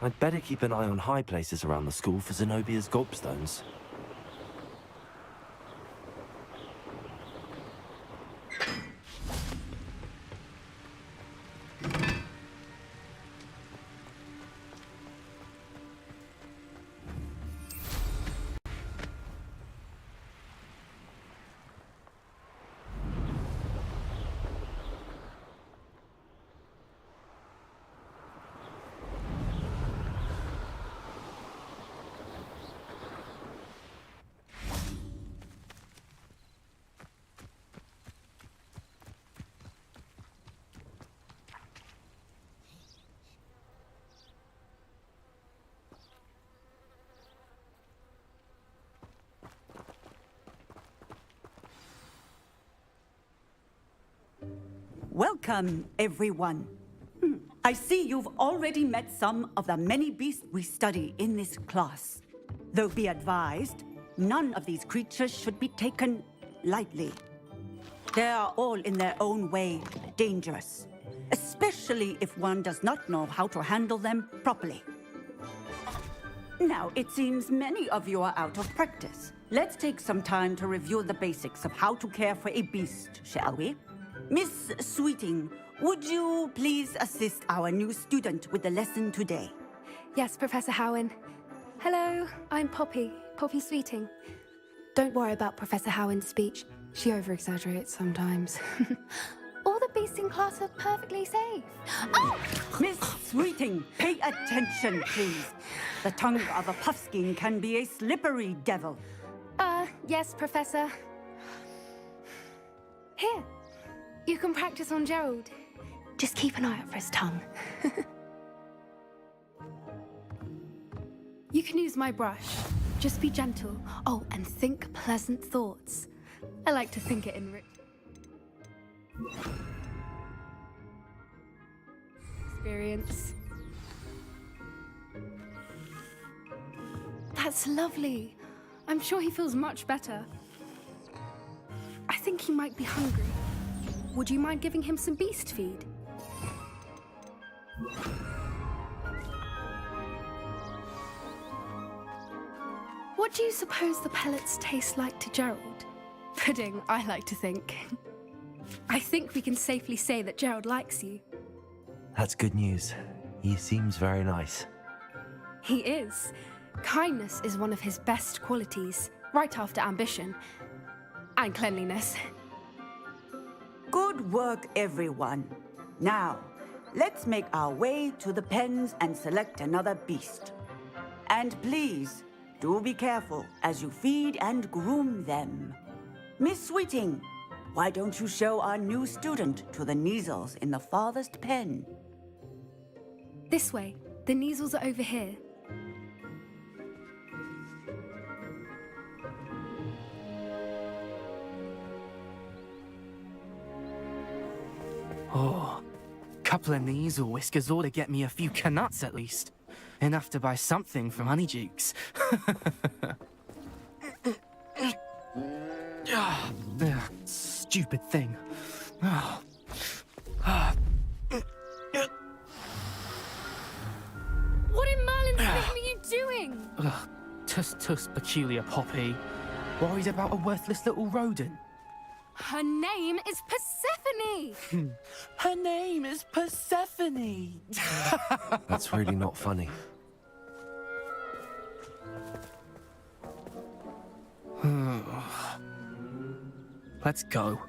I'd better keep an eye on high places around the school for Zenobia's gobstones. Welcome, everyone. I see you've already met some of the many beasts we study in this class. Though be advised, none of these creatures should be taken lightly. They are all in their own way dangerous, especially if one does not know how to handle them properly. Now, it seems many of you are out of practice. Let's take some time to review the basics of how to care for a beast, shall we? Miss Sweeting, would you please assist our new student with the lesson today? Yes, Professor Howen. Hello, I'm Poppy Sweeting. Don't worry about Professor Howen's speech. She over-exaggerates sometimes. All the beasts in class are perfectly safe. Oh! Miss Sweeting, pay attention, please. The tongue of a puffskein can be a slippery devil. Yes, Professor. Here, you can practice on Gerald. Just keep an eye out for his tongue. You can use my brush. Just be gentle. Oh, and think pleasant thoughts. I like to think it in experience. That's lovely. I'm sure he feels much better. I think he might be hungry. Would you mind giving him some beast feed? What do you suppose the pellets taste like to Gerald? Pudding, I like to think. I think we can safely say that Gerald likes you. That's good news. He seems very nice. He is. Kindness is one of his best qualities, right after ambition. And cleanliness. Good work, everyone. Now, let's make our way to the pens and select another beast. And please, do be careful as you feed and groom them. Miss Sweeting, why don't you show our new student to the Neasels in the farthest pen? This way. The Neasels are over here. Oh, couple of Neasel whiskers ought to get me a few canuts at least. Enough to buy something from Honeydukes. Stupid thing. What in Merlin's name are you doing? Tuss, peculiar Poppy. Worried about a worthless little rodent? Her name is Persephone! Her name is Persephone! That's really not funny. Let's go.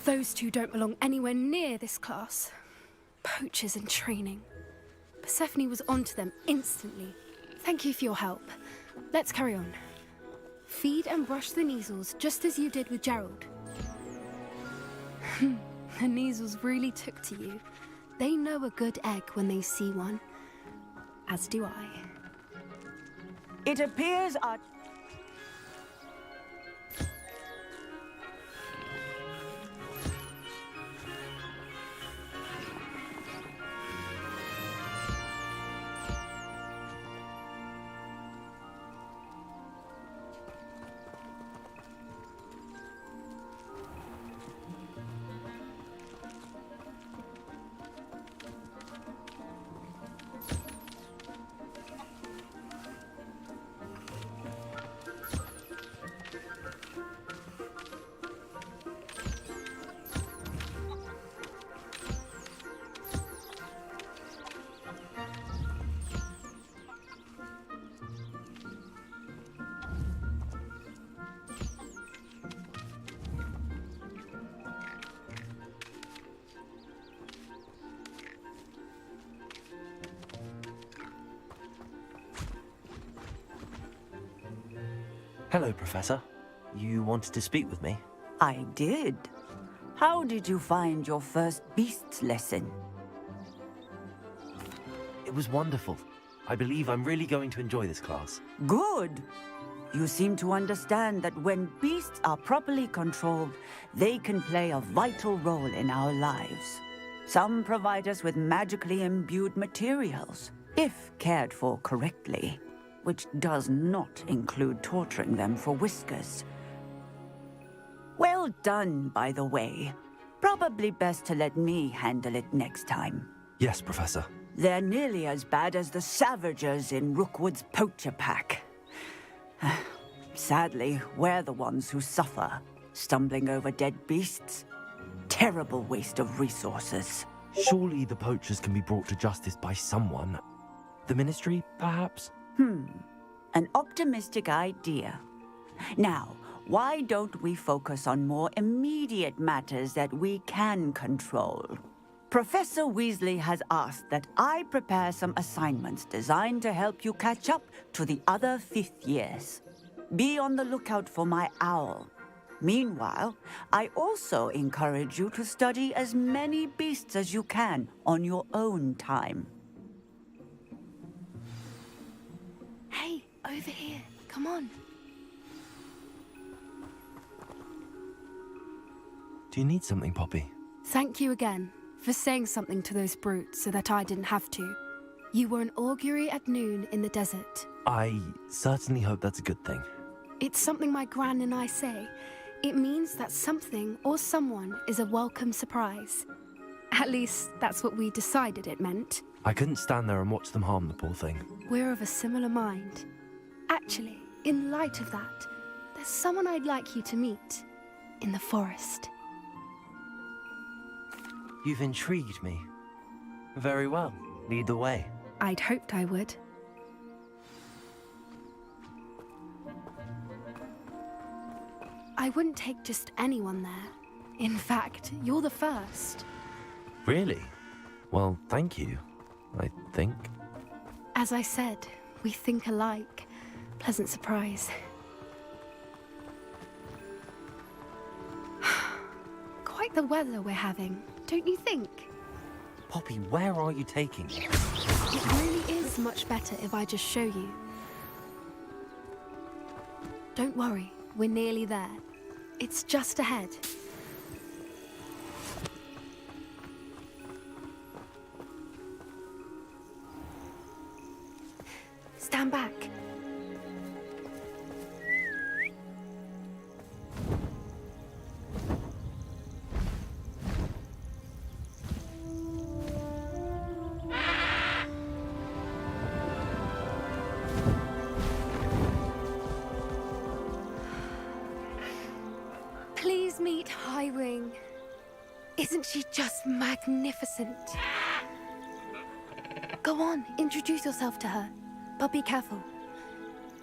Those two don't belong anywhere near this class. Poachers in training. Persephone was onto them instantly. Thank you for your help. Let's carry on. Feed and brush the Neasels just as you did with Gerald. The Neasels really took to you. They know a good egg when they see one. As do I. It appears our... Hello, Professor. You wanted to speak with me? I did. How did you find your first beasts lesson? It was wonderful. I believe I'm really going to enjoy this class. Good. You seem to understand that when beasts are properly controlled, they can play a vital role in our lives. Some provide us with magically imbued materials, if cared for correctly, which does not include torturing them for whiskers. Well done, by the way. Probably best to let me handle it next time. Yes, Professor. They're nearly as bad as the Savagers in Rookwood's poacher pack. Sadly, we're the ones who suffer, stumbling over dead beasts. Terrible waste of resources. Surely the poachers can be brought to justice by someone. The Ministry, perhaps? An optimistic idea. Now, Why don't we focus on more immediate matters that we can control? Professor Weasley has asked that I prepare some assignments designed to help you catch up to the other fifth years. Be on the lookout for my owl. Meanwhile, I also encourage you to study as many beasts as you can on your own time. Hey, over here. Come on. Do you need something, Poppy? Thank you again for saying something to those brutes so that I didn't have to. You were an augury at noon in the desert. I certainly hope that's a good thing. It's something my gran and I say. It means that something or someone is a welcome surprise. At least, that's what we decided it meant. I couldn't stand there and watch them harm the poor thing. We're of a similar mind. Actually, in light of that, there's someone I'd like you to meet in the forest. You've intrigued me. Very well. Lead the way. I'd hoped I would. I wouldn't take just anyone there. In fact, you're the first. Really? Well, thank you, I think. As I said, we think alike. Pleasant surprise. Quite the weather we're having, don't you think? Poppy, where are you taking me? It really is much better if I just show you. Don't worry, we're nearly there. It's just ahead. Stand back. Please meet Highwing. Isn't she just magnificent? Go on, introduce yourself to her. But be careful.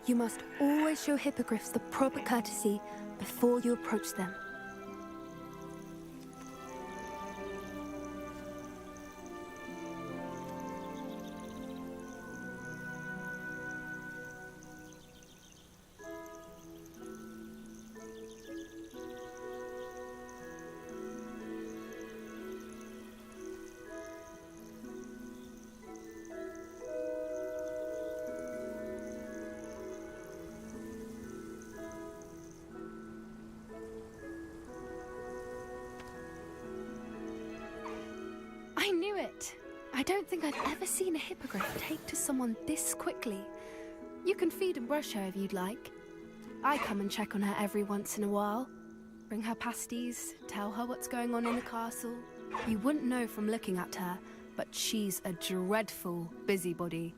You must always show hippogriffs the proper courtesy before you approach them. I knew it! I don't think I've ever seen a hippogriff take to someone this quickly. You can feed and brush her if you'd like. I come and check on her every once in a while. Bring her pasties, tell her what's going on in the castle. You wouldn't know from looking at her, but she's a dreadful busybody.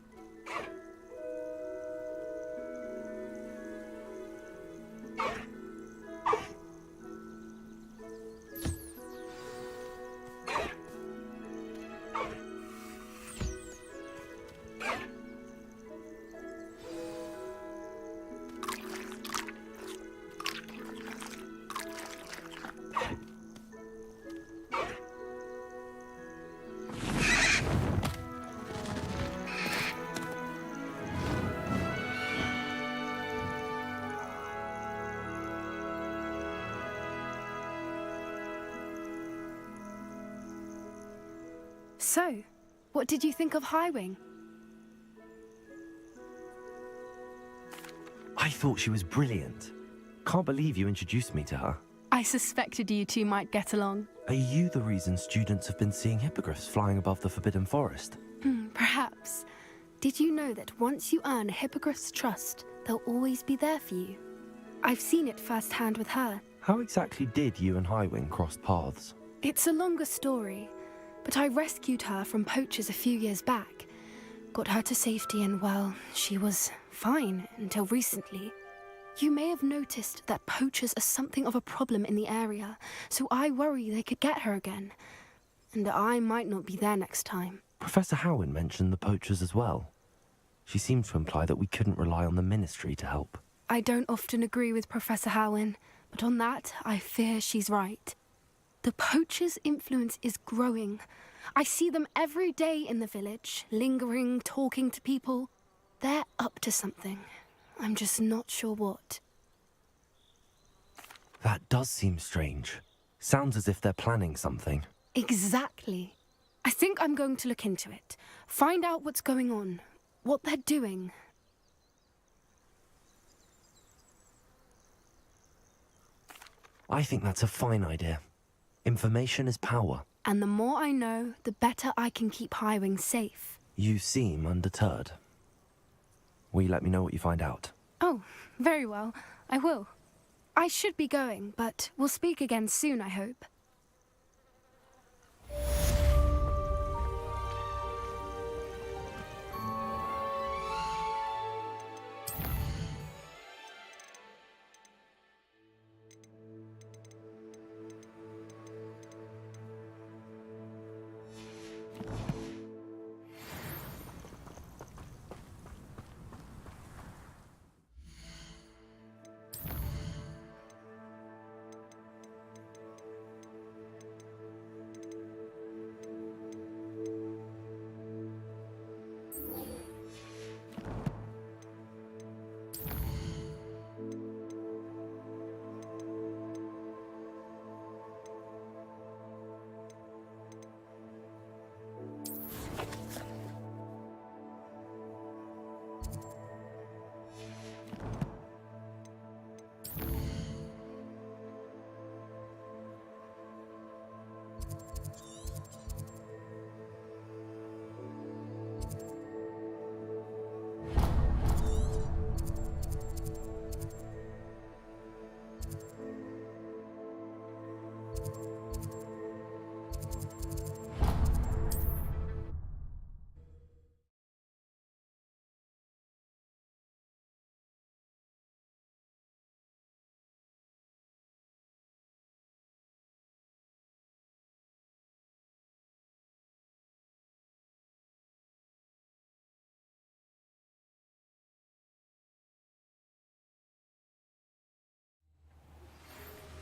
So, what did you think of Highwing? I thought she was brilliant. Can't believe you introduced me to her. I suspected you two might get along. Are you the reason students have been seeing hippogriffs flying above the Forbidden Forest? Perhaps. Did you know that once you earn a hippogriff's trust, they'll always be there for you? I've seen it firsthand with her. How exactly did you and Highwing cross paths? It's a longer story, but I rescued her from poachers a few years back. Got her to safety and, well, she was fine until recently. You may have noticed that poachers are something of a problem in the area, so I worry they could get her again. And I might not be there next time. Professor Howin mentioned the poachers as well. She seemed to imply that we couldn't rely on the Ministry to help. I don't often agree with Professor Howin, but on that, I fear she's right. The poachers' influence is growing. I see them every day in the village, lingering, talking to people. They're up to something. I'm just not sure what. That does seem strange. Sounds as if they're planning something. Exactly. I think I'm going to look into it. Find out what's going on, what they're doing. I think that's a fine idea. Information is power. And the more I know, the better I can keep Highwing safe. You seem undeterred. Will you let me know what you find out? Oh, very well. I will. I should be going, but we'll speak again soon, I hope.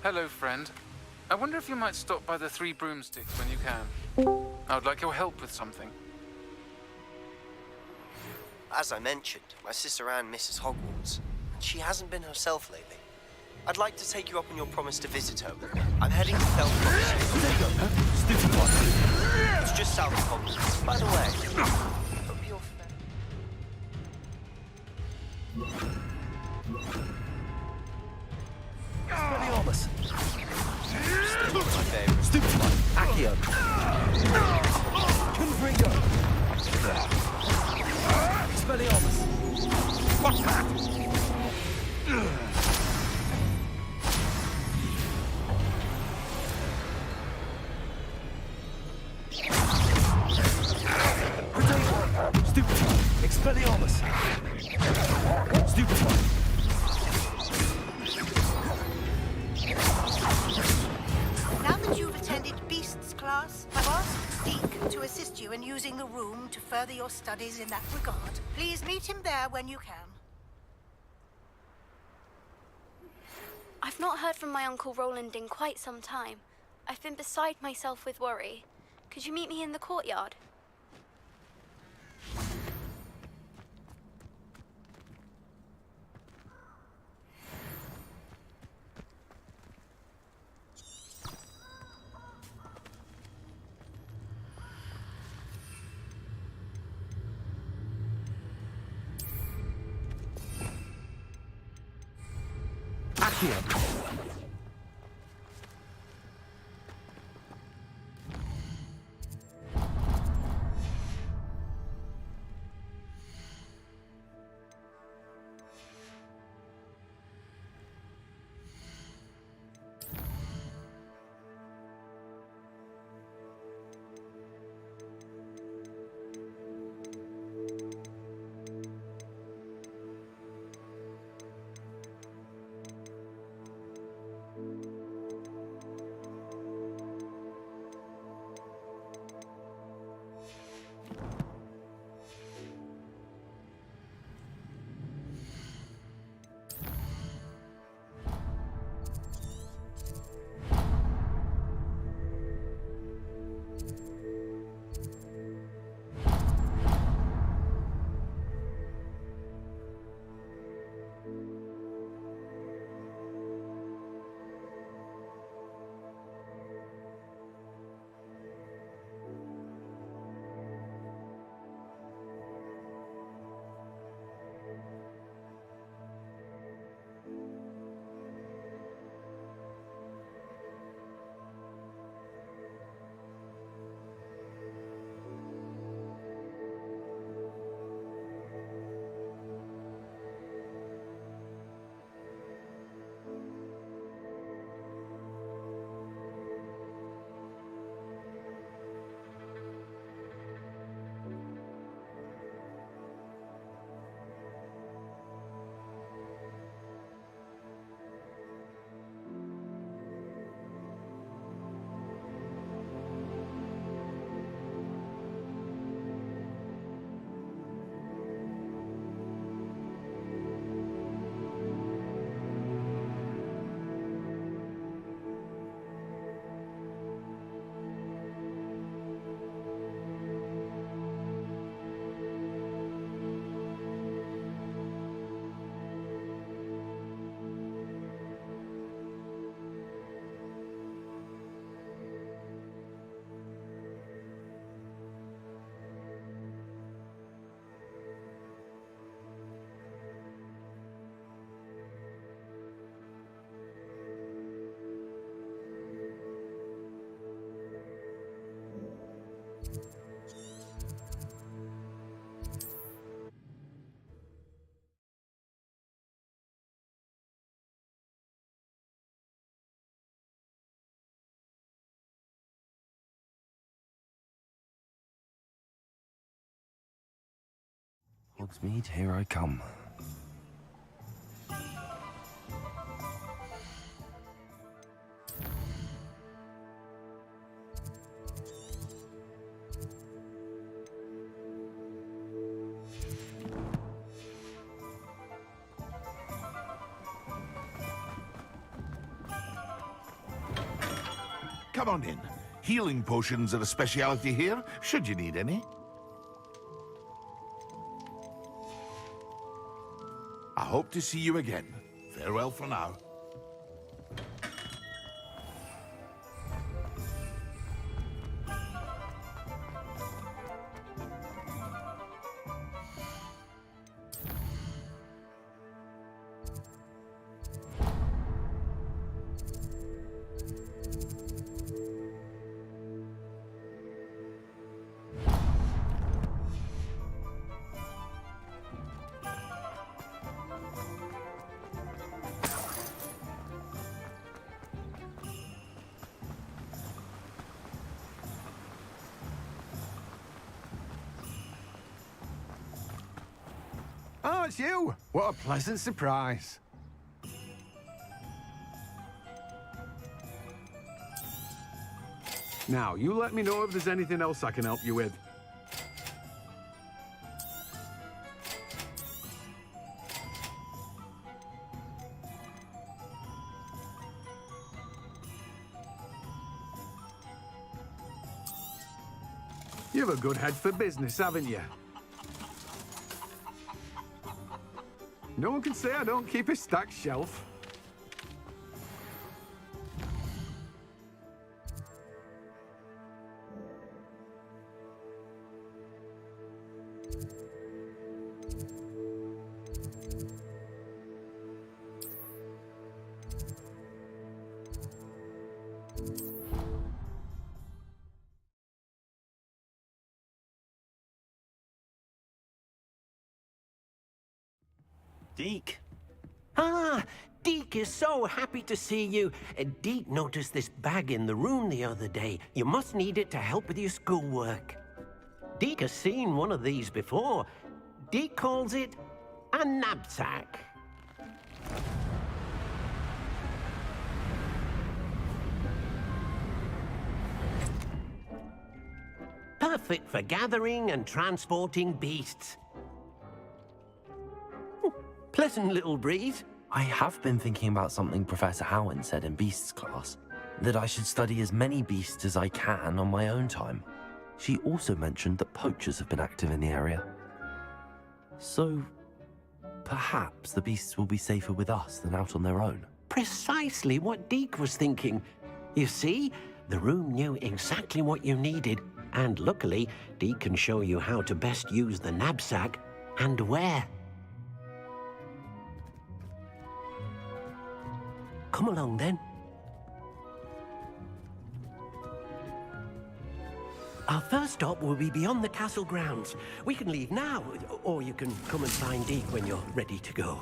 Hello, friend. I wonder if you might stop by the Three Broomsticks when you can. I would like your help with something. As I mentioned, my sister Anne misses Hogwarts, and she hasn't been herself lately. I'd like to take you up on your promise to visit her. I'm heading to Felton. Stupid one. It's just south of Hogwarts. By the way, hope you're Expelliarmus. my favorite. Stupid one. Accio. Confringo. Expelliarmus. What's that? Stupid one. Expelliarmus. Stupid one. Now that you've attended Beasts class, I've asked Deke to assist you in using the room to further your studies in that regard. Please meet him there when you can. I've not heard from my Uncle Roland in quite some time. I've been beside myself with worry. Could you meet me in the courtyard? Accio. Hogsmeade, here I come. Come on in. Healing potions are a speciality here, should you need any. I hope to see you again. Farewell for now. Oh, it's you! What a pleasant surprise. Now, you let me know if there's anything else I can help you with. You've a good head for business, haven't you? No one can say I don't keep a stacked shelf. Deke. Ah, Deke is so happy to see you. Deke noticed this bag in the room the other day. You must need it to help with your schoolwork. Deke has seen one of these before. Deke calls it a knapsack. Perfect for gathering and transporting beasts. Pleasant little breeze. I have been thinking about something Professor Howin said in Beasts class, that I should study as many beasts as I can on my own time. She also mentioned that poachers have been active in the area. So, perhaps the beasts will be safer with us than out on their own. Precisely what Deke was thinking. You see, the room knew exactly what you needed, and luckily, Deke can show you how to best use the knapsack and where. Come along, then. Our first stop will be beyond the castle grounds. We can leave now, or you can come and find Deke when you're ready to go.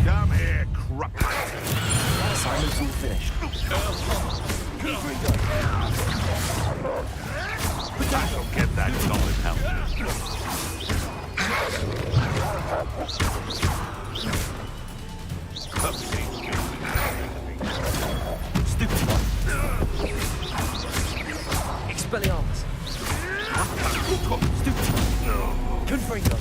Come here, crap. Assignment's all finished. I don't get that solid help. Stupid one. freedom!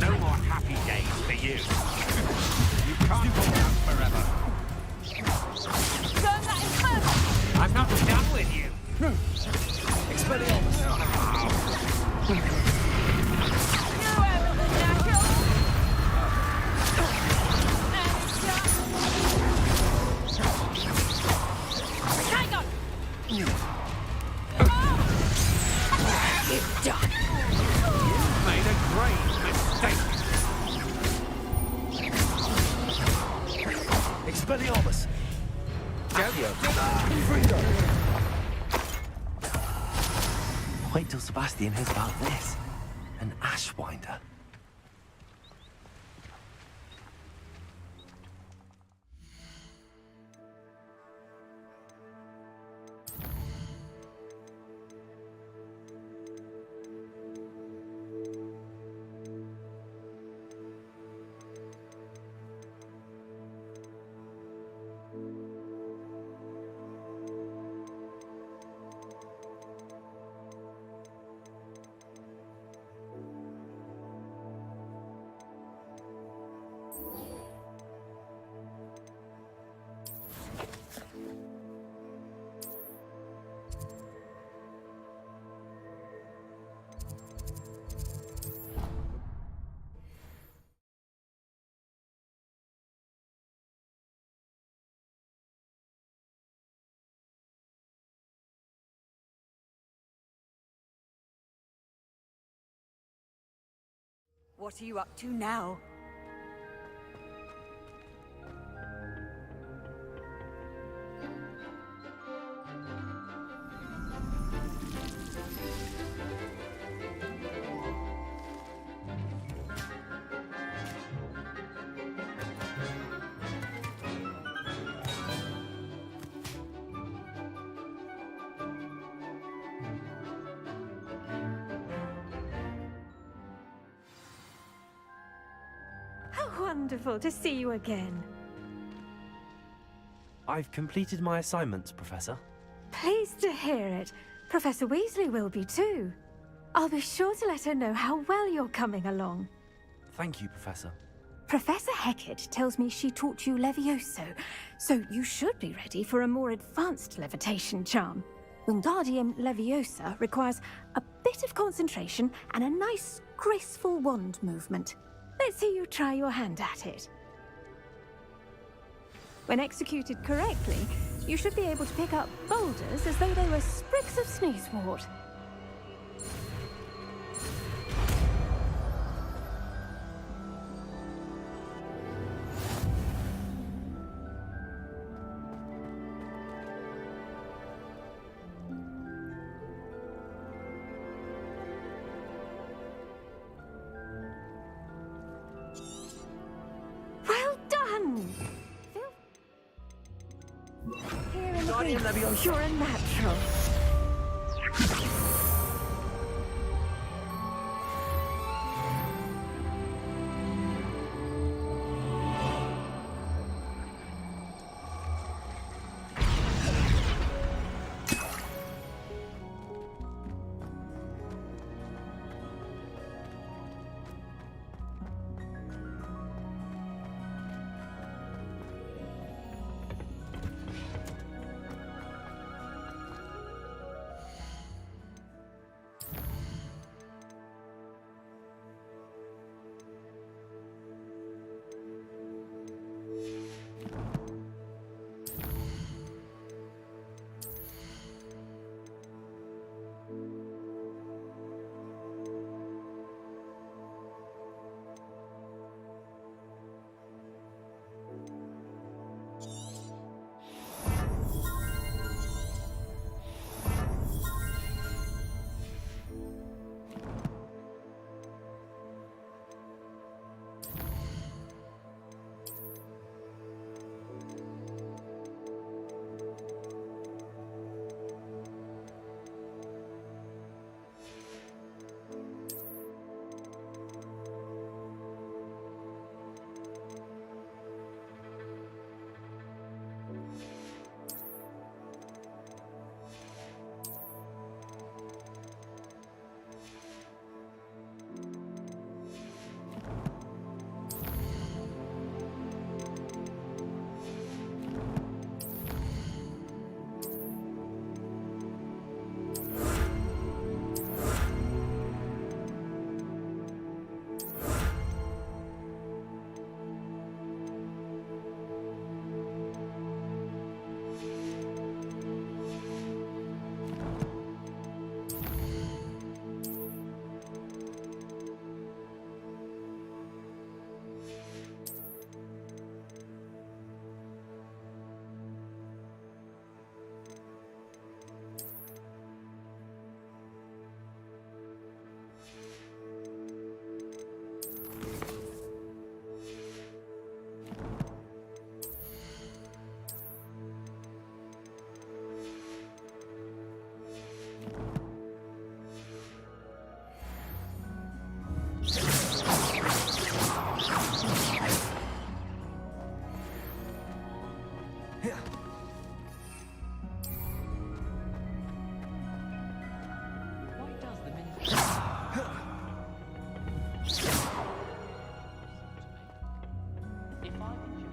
No more happy days for you. You can't hold out forever. Burn that infernal! I'm not done with you. Expelliarmus! You have the natural! Hang on! You've done. You've made a grave mistake. Expelliarmus! Accio. Freedom! Wait till Sebastian hears about this. An Ashwinder. What are you up to now? How wonderful to see you again. I've completed my assignments, Professor. Pleased to hear it. Professor Weasley will be too. I'll be sure to let her know how well you're coming along. Thank you, Professor. Professor Hecat tells me she taught you Levioso, so you should be ready for a more advanced levitation charm. Wingardium Leviosa requires a bit of concentration and a nice, graceful wand movement. Let's see you try your hand at it. When executed correctly, you should be able to pick up boulders as though they were sprigs of sneezewort. Well done! Here in the Guardian green, Leviosa. you're a natural. 25 inch